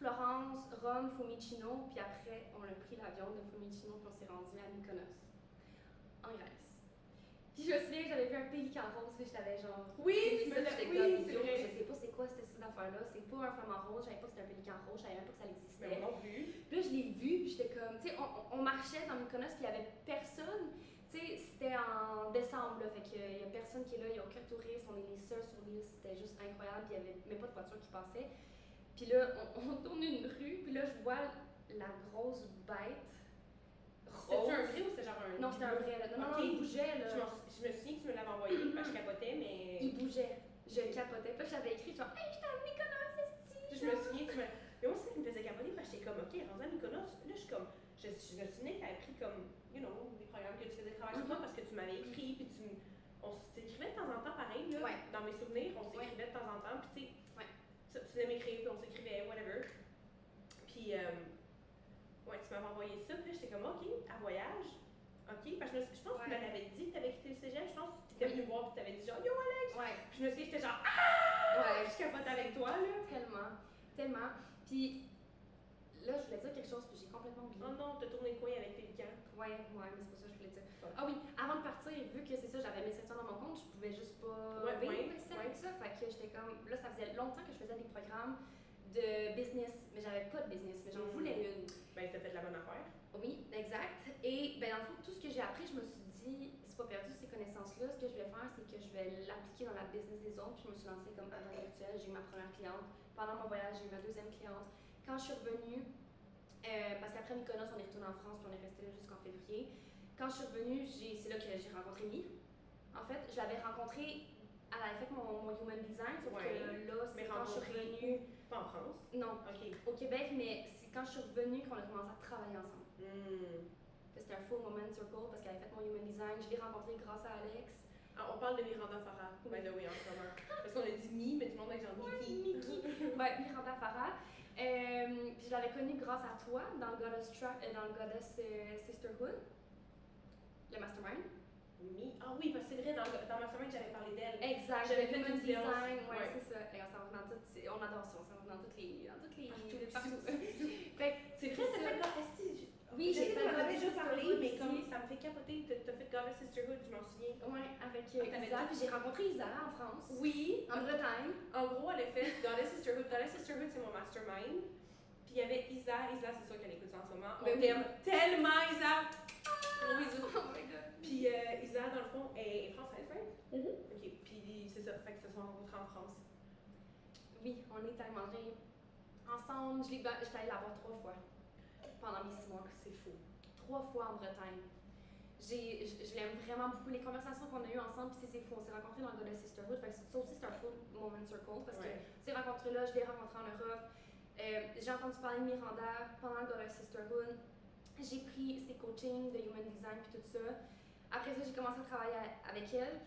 Florence, Rome, Fiumicino, puis après, on a pris l'avion de Fiumicino, puis on s'est rendu à Mykonos, en Grèce. Puis je me souviens que j'avais vu un pélican rose, puis j'avais genre. Oui, c'est vrai. Je sais pas c'est quoi cette affaire-là, c'est pas un flamant rose, je savais pas que c'était un pélican rose, je savais même pas que ça existait. Mais non plus. Puis là, je l'ai vu, puis j'étais comme, tu sais, on marchait dans Mykonos, puis il y avait personne. Tu sais, c'était en décembre, là, fait qu'il y a personne qui est là, il y a aucun touriste, on est les seuls sur l'île, c'était juste incroyable, puis il y avait même pas de voiture qui passait. Puis là, on tourne une rue, puis là, je vois la grosse bête rose. C'était un vrai ou c'était genre un. Non, c'était un vrai, là. Non, il bougeait, là. Je me souviens que tu me l'avais envoyé, parce que je capotais, mais. Il bougeait. Je capotais. Puis là, j'avais écrit genre, hey, j'étais à Mykonos, esti! Je me souviens, mais moi aussi, ça me faisait capoter, parce que j'étais comme, ok, rendu à Mykonos, là, je suis comme. Je me souviens que tu avais pris comme, you know, des programmes que tu faisais travailler sur toi, parce que tu m'avais écrit, puis on s'écrivait de temps en temps pareil, là. Dans mes souvenirs, on s'écrivait de temps en temps, puis tu sais. Tu venais m'écrire, puis on s'écrivait, whatever. Puis, ouais, tu m'avais envoyé ça, puis là, j'étais comme, ok, à voyage. Ok, parce que je pense que tu m'avais dit que tu avais quitté le cégep, je pense que tu étais venu voir, puis tu avais dit genre, yo Alex! Puis je me suis dit, j'étais genre, je capote avec toi, là. Tellement. Puis, là, je voulais dire quelque chose, puis j'ai complètement oublié. Oh non, t'as tourné le coin avec Pélican. Ouais, mais c'est pas ça que je voulais dire. Ah oui, avant de partir, vu que c'est ça, j'avais 1700 dans mon compte, je pouvais juste pas vivre avec ça. Fait que j'étais comme, là, ça faisait longtemps que je faisais des programmes de business, mais j'avais pas de business, mais j'en voulais une. Ben, t'as fait de la bonne affaire. Oui, exact. Et ben, dans le fond, tout ce que j'ai appris, je me suis dit, c'est pas perdu ces connaissances-là. Ce que je vais faire, c'est que je vais l'appliquer dans la business des autres. Puis je me suis lancée comme agent virtuel. J'ai eu ma première cliente. Pendant mon voyage, j'ai eu ma deuxième cliente. Quand je suis revenue, parce qu'après Mykonos, on est retourné en France, puis on est resté là jusqu'en février. Quand je suis revenue, c'est là que j'ai rencontré Mi. En fait, je l'avais rencontrée, elle avait fait mon human design, sauf que là, c'est quand je suis revenue. Pas en France? Non. Ok. Au Québec, mais c'est quand je suis revenue qu'on a commencé à travailler ensemble. C'était un full moment circle parce qu'elle avait fait mon human design. Je l'ai rencontrée grâce à Alex. Ah, on parle de Miranda Farah, by the way, en ce moment. Parce qu'on a dit Mi, mais tout le monde a dit genre Mickey. Ouais, Miranda Farah. Puis je l'avais connue grâce à toi dans le Goddess Sisterhood, le mastermind. Ah oui, parce que c'est vrai, dans Mastermind, j'avais parlé d'elle. Exact, j'avais fait human une séance. design, ouais, c'est ça. Et on s'en va dans toutes, on adore ça, on s'en va dans toutes les partout. Fait que c'est vrai, ça fait Goddess. Oui, je sais que tu m'en avais déjà parlé, mais aussi. comme ça me fait capoter, t'as fait Goddess Sisterhood, je m'en souviens. Ouais, avec Isa, puis j'ai rencontré Isa en France. Oui. En Bretagne. En gros, elle a fait Goddess Sisterhood. Goddess Sisterhood, c'est mon mastermind. Puis il y avait Isa, c'est sûr qu'elle écoute ça en ce moment. On t'aime tellement, Isa! Gros bisous. Oh my god. Puis Isa, dans le fond, est française, right? Ok, puis c'est ça, fait que se sont rencontrés en France. Oui, on est allé manger ensemble. J'étais allée la voir 3 fois pendant mes 6 mois. C'est fou. 3 fois en Bretagne. Je l'aime vraiment beaucoup. Les conversations qu'on a eues ensemble, puis c'est fou. On s'est rencontrés dans le Goddess Sisterhood. Fait que ça aussi, c'est un full moment circle parce que ces rencontres-là, je l'ai rencontré en Europe. J'ai entendu parler de Miranda pendant le Goddess Sisterhood. J'ai pris ses coachings de human design puis tout ça. Après ça, j'ai commencé à travailler avec elle.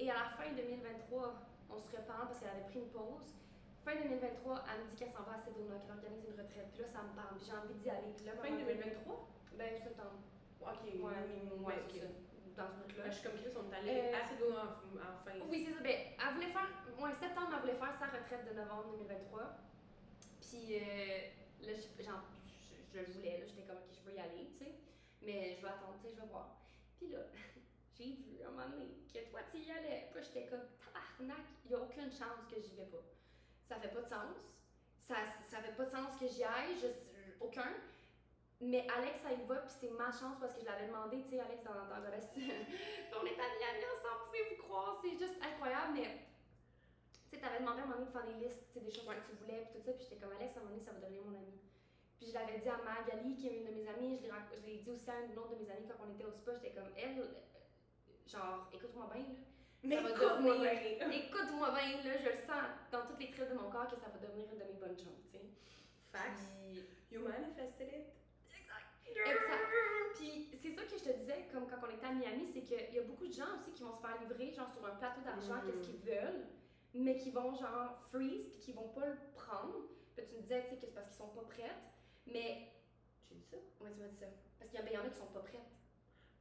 Et à la fin 2023, on se reparle parce qu'elle avait pris une pause. Fin 2023, elle me dit qu'elle s'en va à Sedona, qu'elle organise une retraite. Puis là, ça me parle. Puis j'ai envie d'y aller. Puis là, fin 2023? Ben, septembre. Ok, ouais, c'est ça. Dans ce truc-là. Je suis comme Chris, on est allé à Sedona en fin. Oui, c'est ça. Ben, elle voulait faire. Septembre, elle voulait faire sa retraite de novembre 2023. Puis là, je le voulais. Là, j'étais comme, ok, je veux y aller, tu sais. Mais je vais attendre, tu sais, je vais voir. Puis là, j'ai vu à un moment donné que toi, tu y allais. Puis j'étais comme, tabarnak, il n'y a aucune chance que j'y vais pas. Ça fait pas de sens. Ça fait pas de sens que j'y aille, aucun. Mais Alex, ça y va, puis c'est ma chance parce que je l'avais demandé, tu sais, Alex, dans Goddess. On est amis ensemble, pouvez-vous croire, c'est juste incroyable. Mais, tu sais, t'avais demandé à un moment donné de faire des listes, tu sais, des choses que tu voulais, puis tout ça. Puis j'étais comme, Alex, à un moment donné, ça va devenir mon ami. Puis je l'avais dit à Magali, qui est une de mes amies, je l'ai dit aussi à une autre de mes amies quand on était au spa, j'étais comme, elle, genre, écoute-moi bien, là. Mais écoute-moi bien. Écoute-moi bien, là, je le sens dans toutes les traits de mon corps que ça va devenir une de mes bonnes choses, tu sais. Facts. You manifested it. Exact. Puis c'est ça que je te disais, comme quand on était à Miami, c'est qu'il y a beaucoup de gens aussi qui vont se faire livrer, genre, sur un plateau d'argent, qu'est-ce qu'ils veulent, mais qui vont, genre, freeze, puis qui vont pas le prendre. Puis tu me disais, tu sais, que c'est parce qu'ils sont pas prêtes. Mais. J'ai dit ça? Oui, tu m'as dit ça. Parce qu'il y en a qui sont pas prêtes.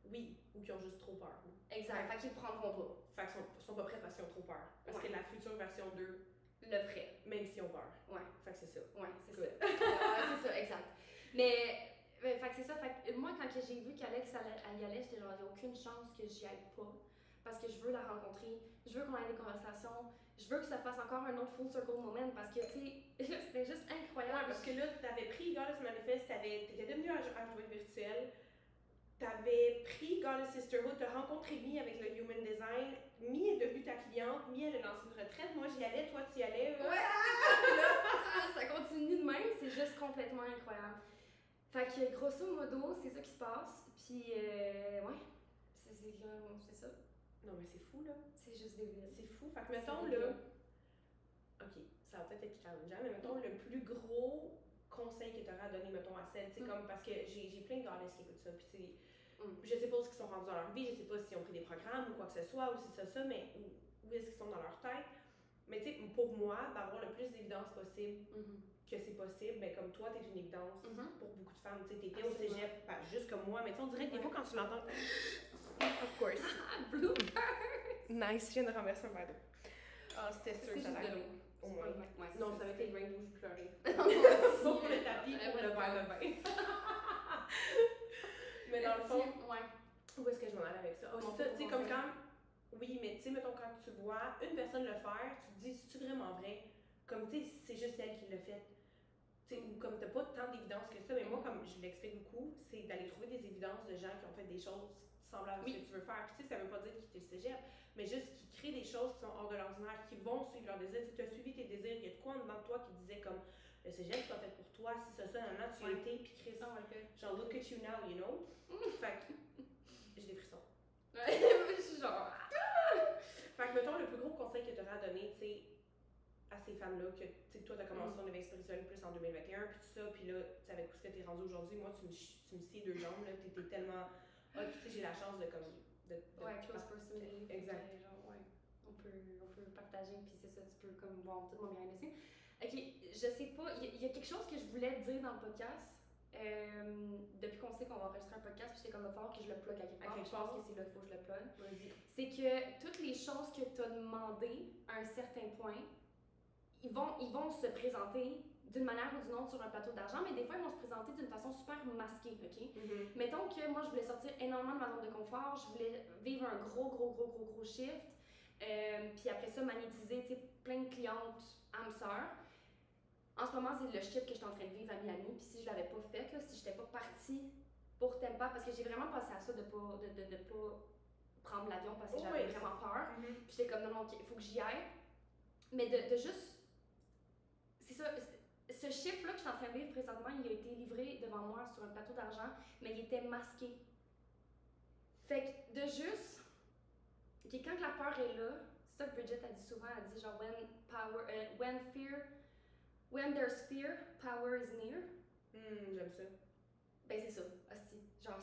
Oui, ou qui ont juste trop peur. Exact. Fait qu'ils le prendront pas. Fait qu'ils sont pas prêts parce qu'ils ont trop peur. Parce que la future version 2 le ferait. Même s'ils ont peur. Ouais. Fait que c'est ça. Ouais, c'est ça. C'est ça, exact. Mais. Fait que c'est ça. Fait que moi, quand j'ai vu qu'Alex elle y allait, j'étais genre, il n'y a aucune chance que j'y aille pas. Parce que je veux la rencontrer. Je veux qu'on ait des conversations. Je veux que ça fasse encore un autre full circle moment parce que, tu sais, c'était juste incroyable. Ouais, parce que là, t'avais pris Goddess Manifest, t'étais devenue agent virtuel, t'avais pris Goddess Sisterhood, t'as rencontré Mi avec le Human Design, Mi est devenue ta cliente, Mi elle a lancé une retraite, moi j'y allais, toi tu y allais. Ouais! Ça continue de même, c'est juste complètement incroyable. Fait que grosso modo, c'est ça qui se passe, puis ouais, c'est ça. Non mais c'est fou là. C'est juste débile. C'est fou, fait que mettons là, ok, ça va peut-être être challengeant, mais mettons le plus gros conseil que tu aurais à donner, mettons, à celle, tu sais, comme, parce que j'ai plein de goddess qui écoutent ça, puis tu sais, je sais pas où ils sont rendus dans leur vie, je sais pas s'ils ont pris des programmes ou quoi que ce soit, ou si c'est ça, mais où est-ce qu'ils sont dans leur tête. Mais tu sais, pour moi, d'avoir le plus d'évidence possible que c'est possible, ben comme toi, t'es une évidence pour beaucoup de femmes, tu sais, t'étais au cégep, pas juste comme moi, mais tu sais, on dirait que des fois quand tu l'entends, of course. Blooper! Nice, je viens de renverser un verre d'eau. Ah, c'était sûr, c'est juste de l'eau. Au moins. Ouais, non, ça avait été le rainbow, je pleurais. Aussi. Pas pour le tapis, pour le verre de vin. Mais dans le fond, où est-ce que je m'en allais avec ça? Oh, c'est ça, tu sais, comme quand. Oui, mais tu sais, mettons, quand tu vois une personne le faire, tu te dis, c'est-tu vraiment vrai? Comme, tu sais, c'est juste elle qui l'a fait. Tu sais, ou comme t'as pas tant d'évidence que ça, mais moi, comme je l'explique beaucoup, c'est d'aller trouver des évidences de gens qui ont fait des choses semblables à ce que tu veux faire. Puis, tu sais, ça veut pas dire qu'ils te cégep, mais juste qui créent des choses qui sont hors de l'ordinaire, qui vont suivre leurs désirs. Tu as suivi tes désirs, il y a de quoi en dedans de toi qui disait comme le cégep, c'est pas fait pour toi, si ça, maintenant tu y as été, puis Chris, genre, look at you now, you know? Fait que, j'ai des frissons. Ouais, je suis genre. Fait que, mettons, le plus gros conseil que tu aurais à donner, tu sais, à ces femmes-là, que toi, tu as commencé ton éveil spirituel plus en 2021, puis tout ça, puis là, tu sais, avec tout ce que tu es rendu aujourd'hui, moi, tu me scies deux jambes, là, tu étais tellement. Ah, puis tu sais, j'ai la chance de comme. Ouais, close personally. Exact. Genre, ouais, on peut partager, puis c'est ça, tu peux comme voir tout mon bien dessus. Ok, je sais pas, il y a quelque chose que je voulais dire dans le podcast. Depuis qu'on sait qu'on va enregistrer un podcast, puis j'étais comme, il va falloir que je le plug à quelque part. Je pense que c'est là qu'il faut que je le plug. C'est que toutes les choses que tu as demandées à un certain point, ils vont se présenter d'une manière ou d'une autre sur un plateau d'argent, mais des fois, ils vont se présenter d'une façon super masquée, OK? Mettons que moi, je voulais sortir énormément de ma zone de confort, je voulais vivre un gros shift, puis après ça, magnétiser, tu sais, plein de clientes âmes sœurs. En ce moment, c'est le shift que je suis en train de vivre à Miami, puis si je l'avais pas fait, là, si j'étais pas partie pour Tampa, parce que j'ai vraiment pensé à ça de pas prendre l'avion parce que j'avais vraiment peur, puis j'étais comme, non, OK, il faut que j'y aille, mais de juste... C'est ça, ce chiffre-là que je suis en train de vivre présentement, il a été livré devant moi sur un plateau d'argent, mais il était masqué. Fait que de juste... Okay, quand la peur est là, c'est ça que Bridget a dit souvent, elle dit genre when there's fear, power is near. J'aime ça. Ben c'est ça, hostie. Genre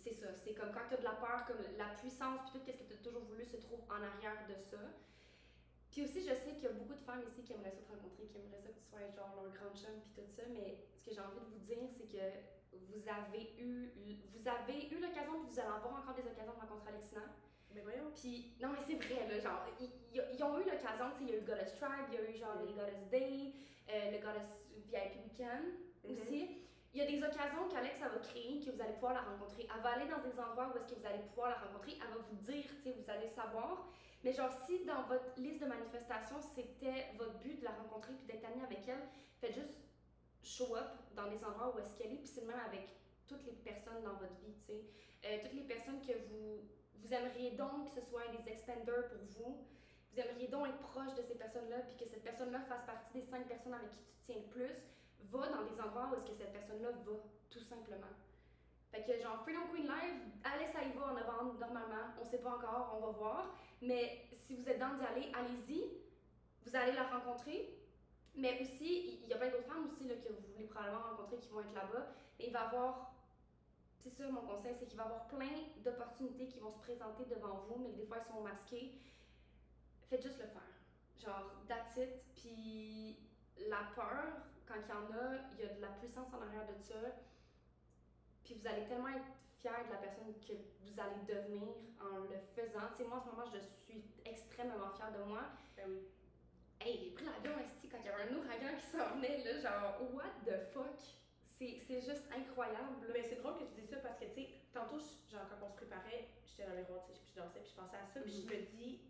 c'est ça, c'est comme quand t'as de la peur, comme la puissance puis tout ce que t'as toujours voulu se trouve en arrière de ça. Puis aussi, je sais qu'il y a beaucoup de femmes ici qui aimeraient ça te rencontrer, qui aimeraient ça que tu sois genre leur grande chum puis tout ça, mais ce que j'ai envie de vous dire, c'est que vous avez eu l'occasion, puis vous allez avoir encore des occasions de rencontrer Alexina. Mais voyons. Puis, non mais c'est vrai, là, genre, ils ont eu l'occasion, tu sais, il y a eu le Goddess Tribe, il y a eu genre les Goddess Day, le Goddess VIP Weekend aussi. Il y a des occasions qu'Alex va créer, que vous allez pouvoir la rencontrer. Elle va aller dans des endroits où est-ce que vous allez pouvoir la rencontrer, elle va vous dire, tu sais, vous allez savoir. Mais genre, si dans votre liste de manifestations, c'était votre but de la rencontrer puis d'être amie avec elle, faites juste show up dans des endroits où est-ce qu'elle est, puis c'est le même avec toutes les personnes dans votre vie, tu sais. Toutes les personnes que vous aimeriez donc que ce soit des expanders pour vous, vous aimeriez donc être proche de ces personnes-là, puis que cette personne-là fasse partie des 5 personnes avec qui tu tiens le plus, va dans des endroits où est-ce que cette personne-là va, tout simplement. Fait que genre Freedom Queen Live, allez, ça y va en novembre normalement, on sait pas encore, on va voir, mais si vous êtes dans d'y aller, allez-y, vous allez la rencontrer, mais aussi, il y a plein d'autres femmes aussi là, que vous voulez probablement rencontrer qui vont être là-bas, mais il va y avoir, c'est ça mon conseil, c'est qu'il va y avoir plein d'opportunités qui vont se présenter devant vous, mais que des fois elles sont masquées. Faites juste le faire, genre that's it, puis la peur, quand il y en a, il y a de la puissance en arrière de ça. Puis vous allez tellement être fiers de la personne que vous allez devenir en le faisant. Tu sais, moi en ce moment, je suis extrêmement fière de moi. Ben oui. Hey, j'ai pris l'avion ici quand il y avait un ouragan qui s'en venait, là, genre, what the fuck? C'est juste incroyable. Mais c'est drôle que tu dis ça parce que, tu sais, tantôt, genre, quand on se préparait, j'étais dans le miroir, tu sais, puis je dansais, puis je pensais à ça, puis je me dis,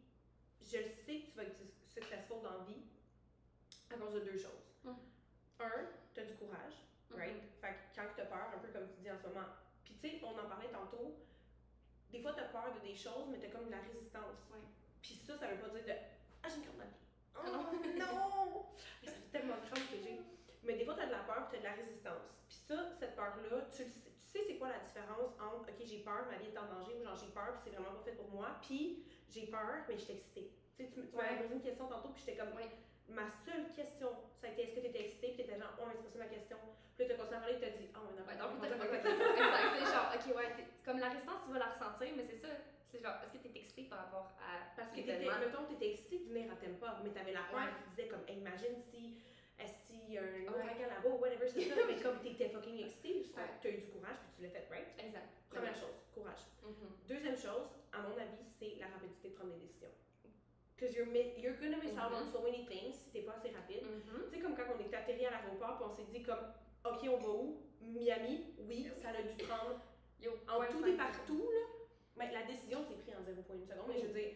je le sais que tu vas être successful dans la vie à cause de deux choses. Un, t'as du courage. Right? Fait que quand t'as peur, un peu comme tu dis en ce moment. Puis tu sais, on en parlait tantôt, des fois t'as peur de des choses, mais t'as comme de la résistance. Puis ça veut pas dire de ah, j'ai une crampe dans le pied. Oh non! Ça fait tellement de crampes que j'ai. Mais des fois t'as de la peur, puis t'as de la résistance. Puis ça, cette peur-là, tu sais c'est quoi la différence entre ok, j'ai peur, ma vie est en danger, ou genre j'ai peur, puis c'est vraiment pas fait pour moi, puis j'ai peur, mais je suis excitée. Tu sais, tu m'as posé une question tantôt, puis j'étais comme ma seule question, ça a été est-ce que t'étais excitée, puis t'étais genre, oh, mais c'est pas ça ma question. Puis là, t'as continué à parler, t'as dit, oh, mais non, donc t'as pas exact, c'est genre, ok, ouais, comme la résistance, tu vas la ressentir, mais c'est ça, c'est genre, est-ce que t'es excitée par rapport à. Parce que mettons, t'étais excitée de venir à Tampa, mais t'avais la peur qui disait, comme, hey, imagine si, il y a un ouragan là-bas, ou whatever, c'est ça, mais comme t'étais fucking excitée, t'as eu du courage, puis tu l'as fait, right? Exact. Première chose, courage. Deuxième chose, à mon avis, c'est la rapidité de prendre des décisions. Que Because you're gonna miss out on so many things si t'es pas assez rapide. Tu sais, comme quand on était atterri à l'aéroport, puis on s'est dit comme, ok, on va où? Miami? Oui, ça a dû prendre en tout et partout, là. Mais la décision s'est prise en 0,1 seconde, mais je veux dire,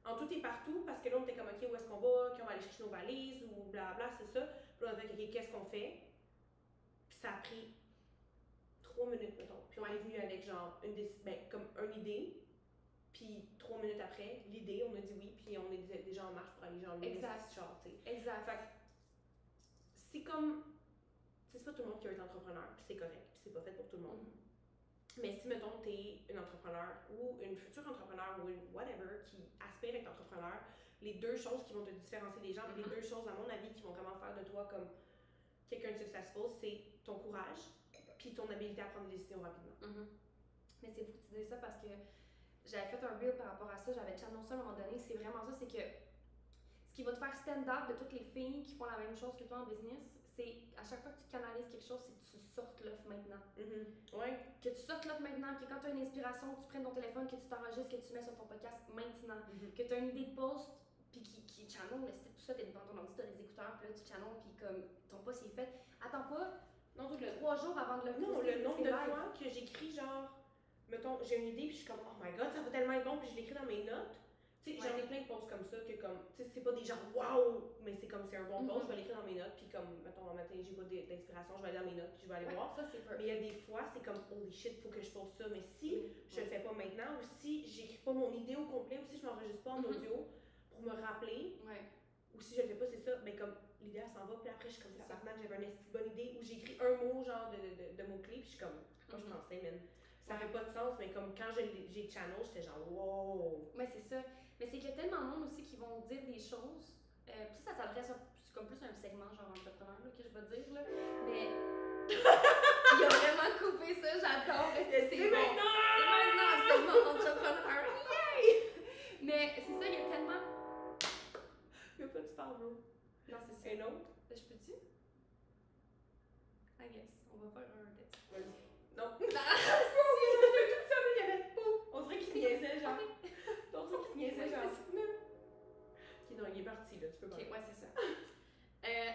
en tout et partout, parce que là, on était comme, ok, où est-ce qu'on va? Qu'on va aller chercher nos valises, ou blablabla, c'est ça. Puis là, on a fait, ok, qu'est-ce qu'on fait? Puis ça a pris 3 minutes, mettons. Puis on est venu avec genre comme une idée. Puis 3 minutes après, l'idée, on a dit oui, puis on est déjà en marche pour aller genre louer ce char, tu sais. Exact. Fait que c'est comme, c'est pas tout le monde qui veut être entrepreneur, puis c'est correct, puis c'est pas fait pour tout le monde. Mais si, mettons, t'es une entrepreneur ou une future entrepreneur ou une whatever qui aspire à être entrepreneur, les deux choses qui vont te différencier des gens, les deux choses, à mon avis, qui vont vraiment faire de toi comme quelqu'un de successful, c'est ton courage, puis ton habilité à prendre des décisions rapidement. Mais c'est fou que tu dises ça parce que j'avais fait un reel par rapport à ça, j'avais challengé ça à un moment donné, c'est vraiment ça, c'est que ce qui va te faire stand out de toutes les filles qui font la même chose que toi en business, c'est à chaque fois que tu canalises quelque chose, c'est que tu sortes l'offre maintenant. Que tu sortes l'offre maintenant, que quand tu as une inspiration, que tu prennes ton téléphone, que tu t'enregistres, que tu mets sur ton podcast maintenant, que tu as une idée de post, puis qui channel, mais tout ça, t'es devant ton ordi, t'as des écouteurs, puis là tu channel, puis comme ton post il est fait. Attends pas, 3 jours avant de le poster. Non, le nombre de fois que j'écris genre, mettons, j'ai une idée, puis je suis comme, oh my god, ça va tellement être bon, puis je l'écris dans mes notes. Tu sais, j'en ai plein de posts comme ça, que comme, tu sais, c'est pas des gens wow, mais c'est comme, c'est un bon post, je vais l'écrire dans mes notes, puis comme, mettons, un matin, j'ai pas d'inspiration, je vais aller dans mes notes, puis je vais aller voir. Ça, c'est mais il y a des fois, c'est comme, holy shit, faut que je poste ça, mais si je le fais pas maintenant, ou si j'écris pas mon idée au complet, ou si je m'enregistre pas en audio pour me rappeler, ou si je le fais pas, c'est ça, ben comme, l'idée elle s'en va, puis après, je suis comme, j'avais une bonne idée, ou j'écris un mot, genre, de mots-clés, puis je suis comme, quand je pensais, man. Ça fait pas de sens, mais comme quand j'ai channel, j'étais genre wow! Mais c'est ça. Mais c'est qu'il y a tellement de monde aussi qui vont dire des choses. Ça s'adresse comme plus à un segment genre entrepreneur là, que je vais dire. Là. Mais il a vraiment coupé ça, j'adore. C'est maintenant! C'est mon entrepreneur. Yay! Mais c'est ça, il y a tellement. Y'a pas tu parles, bro. Non, c'est ça. Un autre? Je peux-tu? I guess. On va faire un test. Vas-y. Non. On dirait qu'il niaisait, genre. On dirait qu'il niaisait, genre. Ok, non, il est parti, là, tu peux pas. Ok, ouais, c'est ça.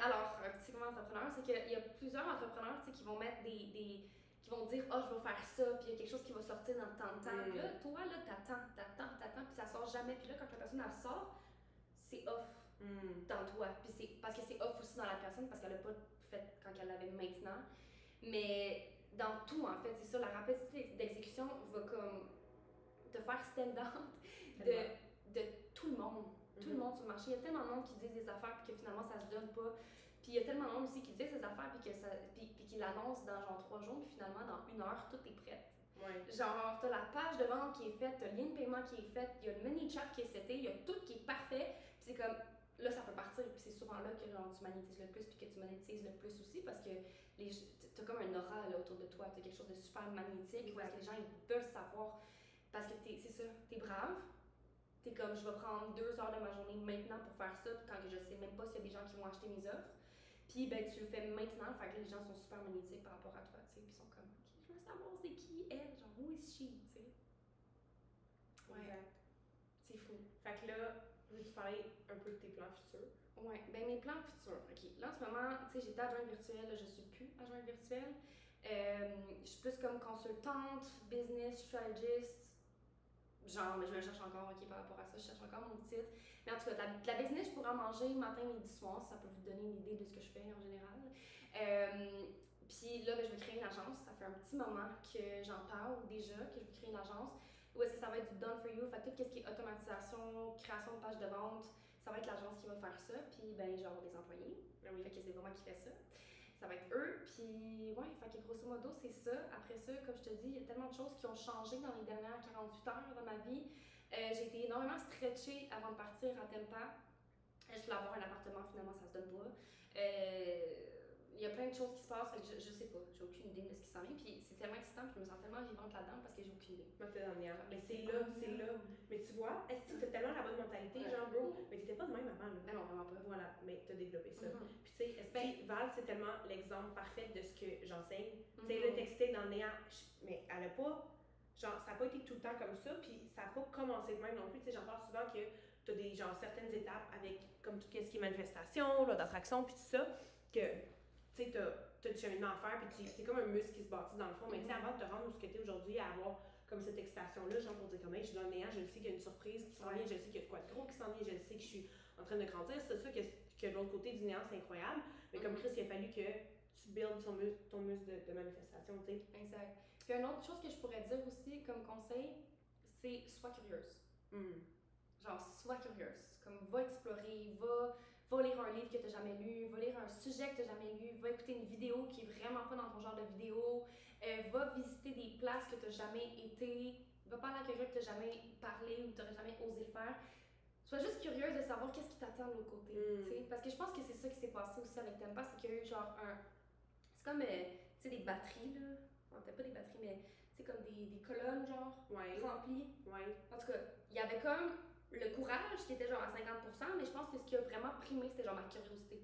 Alors, un petit comment entrepreneur, c'est qu'il y a plusieurs entrepreneurs qui vont mettre qui vont dire, oh, je vais faire ça, puis il y a quelque chose qui va sortir dans tant de temps. Puis là, toi, là, t'attends, puis ça sort jamais. Puis là, quand la personne, elle sort, c'est off dans toi. Puis c'est parce que c'est off aussi dans la personne, parce qu'elle l'a pas fait quand elle l'avait maintenant. Mais dans tout, en fait, c'est ça, la rapidité d'exécution va comme te faire stand out de tout le monde. Tout le monde sur le marché. Il y a tellement de monde qui disent des affaires puis que finalement ça se donne pas. Puis il y a tellement de monde aussi qui disent ces affaires puis qui l'annoncent dans genre 3 jours puis finalement dans 1 heure, tout est prêt. Genre, t'as la page de vente qui est faite, t'as le lien de paiement qui est faite, il y a le mini chat qui est seté, il y a tout qui est parfait. Puis c'est comme, là ça peut partir puis c'est souvent là que genre, tu magnétises le plus puis que tu monétises le plus aussi parce que t'as comme un aura là, autour de toi, t'as quelque chose de super magnétique où est-ce que les gens ils veulent savoir parce que c'est ça, t'es brave. T'es comme, je vais prendre 2 heures de ma journée maintenant pour faire ça, quand je sais même pas s'il y a des gens qui vont acheter mes offres. Puis, ben, tu le fais maintenant, fait que les gens sont super magnétiques par rapport à toi, tu sais. Puis, ils sont comme, ok, je veux savoir c'est qui elle, genre, who is she, tu sais. Ouais. Exact. C'est fou. Fait que là, veux-tu parler un peu de tes plans futurs? Ouais, ben, mes plans futurs, ok. Là, en ce moment, tu sais, j'étais adjointe virtuelle, là, je suis plus adjointe virtuelle. Je suis plus comme consultante, business, strategist. Genre, mais je me cherche encore, ok, par rapport à ça, je cherche encore mon titre. Mais en tout cas, de la business, je pourrais en manger matin, midi, soir, ça peut vous donner une idée de ce que je fais en général. Puis là, ben, je vais créer une agence, ça fait un petit moment que j'en parle déjà, que je vais créer une agence. Où est-ce que ça va être du done for you, fait tout ce qui est automatisation, création de page de vente, ça va être l'agence qui va faire ça, puis ben, je vais avoir des employés. Fait que c'est vraiment qui fait ça. Ça va être eux, puis ouais, fait que grosso modo, c'est ça. Après ça, comme je te dis, il y a tellement de choses qui ont changé dans les dernières 48 heures dans ma vie. J'ai été énormément stretchée avant de partir à Tampa. Je voulais avoir un appartement, finalement, ça se donne pas. Il y a plein de choses qui se passent, fait que je sais pas, j'ai aucune idée de ce qui s'en vient. Puis c'est tellement excitant, puis je me sens tellement vivante là-dedans parce que j'ai aucune idée. Mais t'es dans le mien. Mais c'est là. Mais tu vois, est-ce que t'as tellement la bonne mentalité, genre, bro, mais t'étais pas de même avant, là. Mais non, vraiment pas. Voilà, mais t'as développé ça. Puis tu sais, Val, c'est tellement l'exemple parfait de ce que j'enseigne. Tu sais, le textile dans le néant, mais elle a pas, genre, ça a pas été tout le temps comme ça, puis ça a pas commencé de même non plus. Tu sais, j'en parle souvent que t'as des genre certaines étapes avec comme tout ce qui est manifestation, loi d'attraction, puis tout ça, que tu sais, t'as du cheminement à faire, puis c'est comme un muscle qui se bâtit dans le fond. Mais tu sais, avant de te rendre où ce que t'es aujourd'hui, à avoir comme cette excitation-là, genre pour dire comme, hey, je suis dans le néant, je le sais qu'il y a une surprise qui s'en vient, je le sais qu'il y a de quoi de gros qui s'en vient, je le sais que je suis en train de grandir. C'est ça que de l'autre côté du néant, c'est incroyable. Mais comme Chris, il a fallu que tu builds ton muscle de manifestation, tu sais. Exact. Puis une autre chose que je pourrais dire aussi comme conseil, c'est sois curieuse. Genre, sois curieuse. Comme, va explorer, va lire un livre que tu n'as jamais lu, va lire un sujet que tu n'as jamais lu, va écouter une vidéo qui est vraiment pas dans ton genre de vidéo, va visiter des places que tu n'as jamais été, va parler à quelqu'un que tu n'as jamais parlé ou que tu n'aurais jamais osé le faire. Sois juste curieuse de savoir qu'est-ce qui t'attend de l'autre côté, t'sais. Parce que je pense que c'est ça qui s'est passé aussi avec Tempa, c'est qu'il y a eu genre c'est comme, tu sais, des batteries, là. Non, peut-être pas des batteries, mais c'est comme des colonnes, genre, remplies. En tout cas, il y avait comme le courage qui était genre à 50%, mais je pense que ce qui a vraiment primé, c'était genre ma curiosité.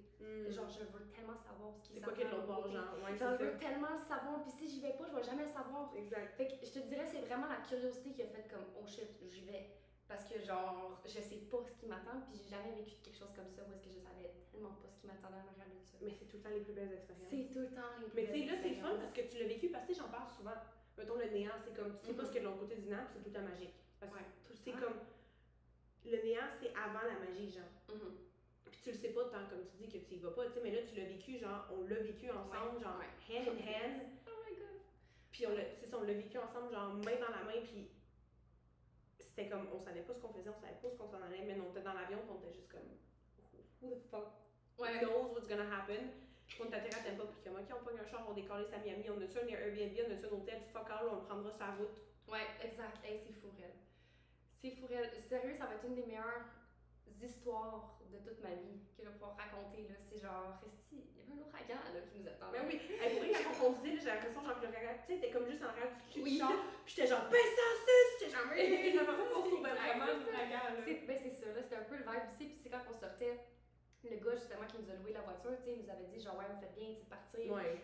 Genre, je veux tellement savoir ce qui c'est quoi qu'il y a de l'autre bord, genre. Je veux tellement le savoir, puis si j'y vais pas, je vais jamais le savoir. Exact. Fait que je te dirais, c'est vraiment la curiosité qui a fait comme, oh shit, j'y vais. Parce que genre, je sais pas ce qui m'attend, puis j'ai jamais vécu quelque chose comme ça où est-ce que je savais tellement pas ce qui m'attendait en arrière de ça. Mais c'est tout le temps les plus belles expériences. C'est tout le temps les plus belles expériences. Mais tu sais, là, c'est le fun parce que tu l'as vécu, parce que j'en parle souvent. Mettons, le néant, c'est comme, tu sais pas ce qu'il y a de l'autre côté du néant, c'est tout le temps magique. Parce que c'est comme, le néant, c'est avant la magie, genre. Puis tu le sais pas tant, comme tu dis, que tu y vas pas, tu sais, mais là, tu l'as vécu, genre, on l'a vécu ensemble, genre, hand in hand. Oh my god. Puis on l'a vécu ensemble, genre, main dans la main, puis c'était comme, on savait pas ce qu'on faisait, on savait pas ce qu'on s'en allait, mais on était dans l'avion, puis on était juste comme, who the fuck knows what's gonna happen? Puis on t'atterrit à Tampa, puis comme, ok, on pogne un char, on décolle à Miami, on a-tu un Airbnb, on a-tu un hôtel, fuck all, on le prendra sur la route. Ouais, exact. Hey, c'est fou, elle. C'est fou, elle. Sérieux, ça va être une des meilleures histoires de toute ma vie que je vais pouvoir raconter, là. C'est genre, Resti, il y avait un ouragan, là, qui nous attendait. Mais oui, pour vrai, quand on conduisait, j'ai l'impression, genre, que l'ouragan, tu sais, t'es comme juste en arrière du cul du char, puis j'étais genre, ben ça, j'étais genre, vraiment l'ouragan, là. Ben c'est ça, là, c'était un peu le vibe aussi, puis c'est quand on sortait. Le gars justement qui nous a loué la voiture, tu sais, il nous avait dit genre ouais, vous faites bien de partir.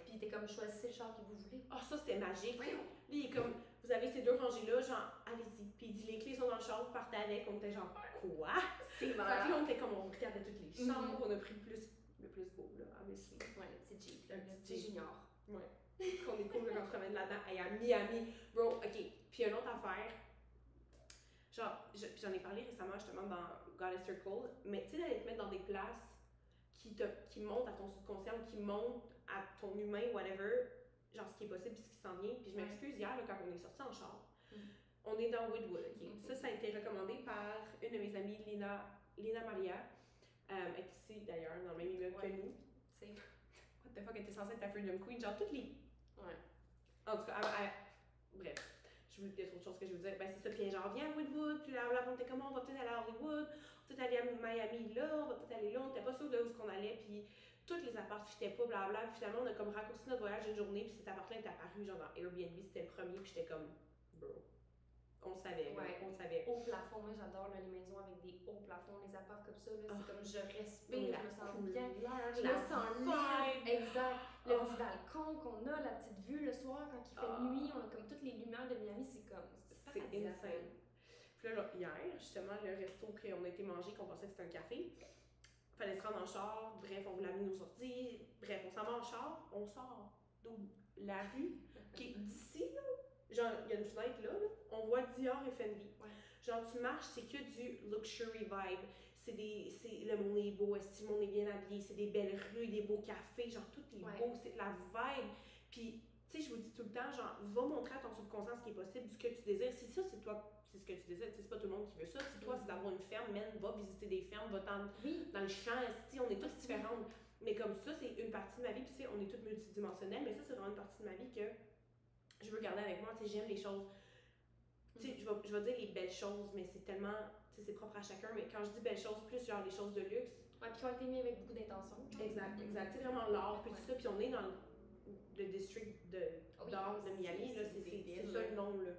Puis il était comme choisissez le char que vous voulez. Ah, ça c'était magique. Lui, il est comme vous avez ces deux rangées là, genre allez-y. Puis il dit les clés sont dans le char, vous partez avec. On était genre quoi? C'est marrant. Fait que là, on était comme on regardait toutes les chambres, on a pris le plus beau là, obviously. Ouais, le petit Jeep, le petit Junior. Ouais. Parce qu'on est cool quand on se promène là-dedans. Et à Miami, bro, ok. Puis une autre affaire. Genre, j'en ai parlé récemment justement dans Goddess Circle, mais tu sais d'aller te mettre dans des places qui montent à ton subconscient ou qui montent à ton humain, whatever, genre ce qui est possible puis ce qui s'en vient. Puis je m'excuse, hier, là, quand on est sorti en char, on est dans Woodwood, ok? Ça a été recommandé par une de mes amies, Lina Maria, ici d'ailleurs, dans le même immeuble que nous. Tu sais, what the fuck, elle était censée être ta Freedom Queen, genre toutes les... Ouais. En tout cas, bref. Il y a trop de choses que je veux dire. Ben, c'est ça. Puis genre, viens à Woodwood. Puis là, on était comment? On va peut-être aller à Hollywood. On va peut-être aller à Miami là. On va peut-être aller là. On était pas sûr de où qu'on allait. Puis tous les apparts fitaient pas, blablabla. Puis finalement, on a comme raccourci notre voyage d'une journée. Puis cet appart-là est apparu genre dans Airbnb. C'était le premier. Puis j'étais comme, bro. On savait. On savait. Haut plafond. Moi, j'adore les maisons avec des hauts plafonds. Les apparts comme ça. Là, c'est comme je respire. Je me sens bien. Je me sens libre. Exact. Le petit balcon qu'on a, la petite vue le soir quand il fait nuit, on a comme toutes les lumières de Miami, c'est comme. C'est insane. Puis là, hier, justement, le resto qu'on a été manger, qu'on pensait que c'était un café, fallait se rendre en char, bref, on voulait amener nos sorties, bref, on s'en va en char, on sort de la rue, qui est d'ici, là, genre, il y a une fenêtre là, on voit Dior et Fendi. Genre, tu marches, c'est que du luxury vibe. Le monde est beau, le monde est bien habillé, c'est des belles rues, des beaux cafés, genre tout est beau, c'est la vibe. Puis, tu sais, je vous dis tout le temps, genre, va montrer à ton subconscient ce qui est possible, ce que tu désires. Si ça, c'est toi, c'est ce que tu désires, c'est pas tout le monde qui veut ça. Si toi, c'est d'avoir une ferme, va visiter des fermes, va dans le champ, on est tous différentes. Mais comme ça, c'est une partie de ma vie, puis tu sais, on est toutes multidimensionnelles, mais ça, c'est vraiment une partie de ma vie que je veux garder avec moi. Tu sais, j'aime les choses. Tu sais, je vais dire les belles choses, mais c'est tellement. Tu sais, c'est propre à chacun, mais quand je dis belles choses, plus genre les choses de luxe. Ouais, puis qui ont été mis avec beaucoup d'intention. Exact. C'est vraiment l'art, puis tout ça, puis on est dans le district d'art de Miami, là, c'est ça le nom, là.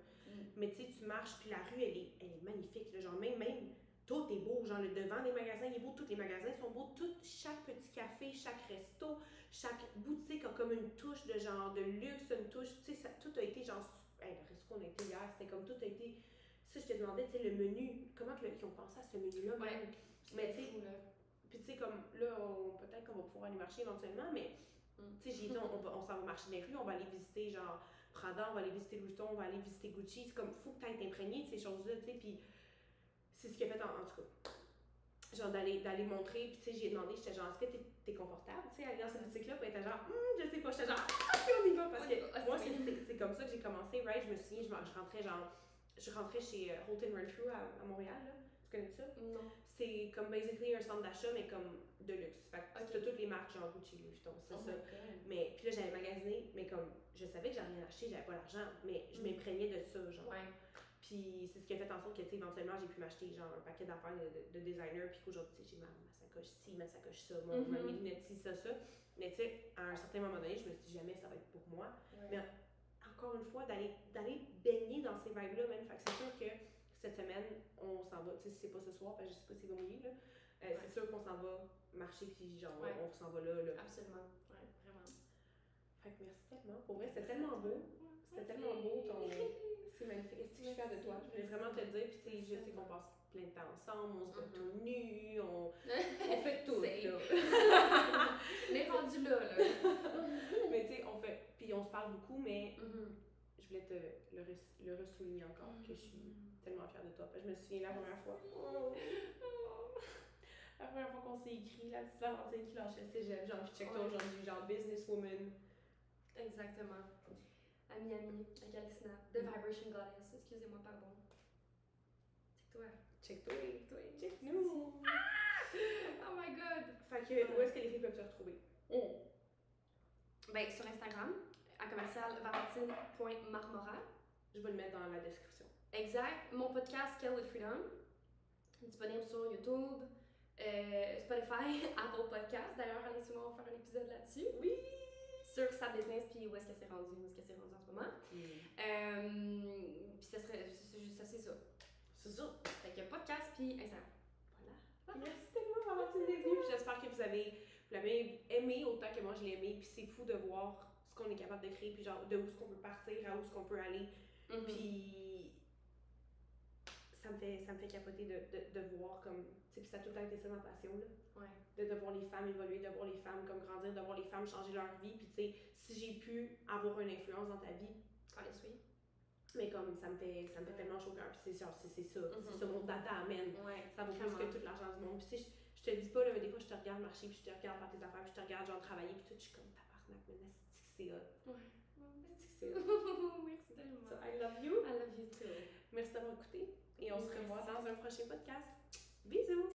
Mais tu sais, tu marches, puis la rue, elle est magnifique, là, genre même, tout est beau, genre le devant des magasins, il est beau, tous les magasins sont beaux, chaque petit café, chaque resto, chaque boutique a comme une touche de genre de luxe, une touche, tu sais, tout a été genre, le resto qu'on a été hier, c'était comme tout a été, ça, je te demandais, tu sais, le menu, comment ils ont pensé à ce menu-là, Ouais. même. Mais tu sais, fou, là. puis tu sais, comme là, peut-être qu'on va pouvoir aller marcher éventuellement, mais tu sais, j'ai dit, on s'en va marcher dans les rues, on va aller visiter, genre, Prada, on va aller visiter Louis Vuitton, on va aller visiter Gucci. C'est comme, faut que tu ailles t'imprégner de ces choses-là, tu sais, puis c'est ce qu'il a fait en tout cas. Genre, d'aller montrer, puis tu sais, j'ai demandé, j'étais genre, est-ce que t'es confortable, tu sais, aller dans cette boutique-là, puis elle était genre, je sais pas, j'étais genre, puis on y va, parce que moi, c'est comme ça que j'ai commencé, right? Je me souviens, je rentrais chez Holton Renfrew à Montréal, là. Tu connais ça? Non. C'est comme basically un centre d'achat, mais comme de luxe. Fait que t'as toutes les marques, genre Gucci, Louis Vuitton, c'est ça. Mais puis là, j'avais magasiné, mais comme je savais que j'avais rien acheté, j'avais pas l'argent, mais je m'imprégnais de ça, genre. Ouais. Puis c'est ce qui a fait en sorte que, tu sais, éventuellement, j'ai pu m'acheter genre un paquet d'affaires de designer, puis qu'aujourd'hui, tu sais, j'ai ma sacoche ci, ma sacoche ça, mes lunettes ci, ça. Mais tu sais, à un certain moment donné, je me suis dit jamais ça va être pour moi. Ouais. Mais encore une fois, d'aller baigner dans ces vibes-là, même. Fait que c'est sûr que cette semaine, on s'en va, tu sais, si c'est pas ce soir, parce que je sais pas si c'est va mouiller, là. C'est sûr qu'on s'en va marcher, puis genre, on s'en va là. Absolument. Ouais, vraiment. Fait que merci tellement. Pour vrai, c'était tellement beau. C'était tellement beau ton. C'est magnifique. Est-ce que je suis fière de toi? Je voulais vraiment te le dire, puis tu sais, je sais qu'on passe plein de temps ensemble, on se voit tout nus, on fait tout, là. On est rendu là. Mais tu sais, puis on se parle beaucoup, mais je voulais te le ressouligner encore, que je suis tellement fière de toi. Je me souviens la première fois. La première fois qu'on s'est écrit, la petite Valentine qui lâchait le cégep, genre, puis check-toi aujourd'hui, genre, businesswoman. Exactement. À Miami, à Calisna. The Vibration Goddess, excusez-moi, pardon. Check-toi. Check-nous. Oh my god! Fait que, où est-ce que les filles peuvent te retrouver? Ben, sur Instagram, à commercial valentine.marmora. Je vais le mettre dans la description. Exact. Mon podcast, Scale with Freedom, disponible sur YouTube, Spotify, Apple Podcast. D'ailleurs, allez souvent faire un épisode là-dessus. Oui! Sur sa business, puis où est-ce que c'est rendu en ce moment. Puis ça serait juste ça, c'est ça. C'est ça. Fait que podcast, puis Instagram. Voilà. Merci tellement, Valentine, d'être venue. Puis j'espère que vous l'avez aimé autant que moi je l'ai aimé. Puis c'est fou de voir ce qu'on est capable de créer, puis genre de où est-ce qu'on peut partir, à où est-ce qu'on peut aller. Puis ça me fait capoter de voir comme, tu sais, puis ça a tout le temps été ça ma passion, là. Ouais. De voir les femmes évoluer, de voir les femmes comme grandir, de voir les femmes changer leur vie. Puis tu sais, si j'ai pu avoir une influence dans ta vie, mais comme ça me fait tellement chaud au cœur. Puis c'est ça, c'est ça mon data amène. Ouais, ça vaut plus que tout l'argent du monde. Puis tu sais, je te le dis pas, là, mais des fois je te regarde marcher, puis je te regarde faire tes affaires, puis je te regarde genre travailler, puis tout, je suis comme tabarnak, mais c'est hot. Ouais. C'est hot. Merci tellement. So, I love you. I love you too. Merci d'avoir écouté et on se revoit dans un prochain podcast. Bisous!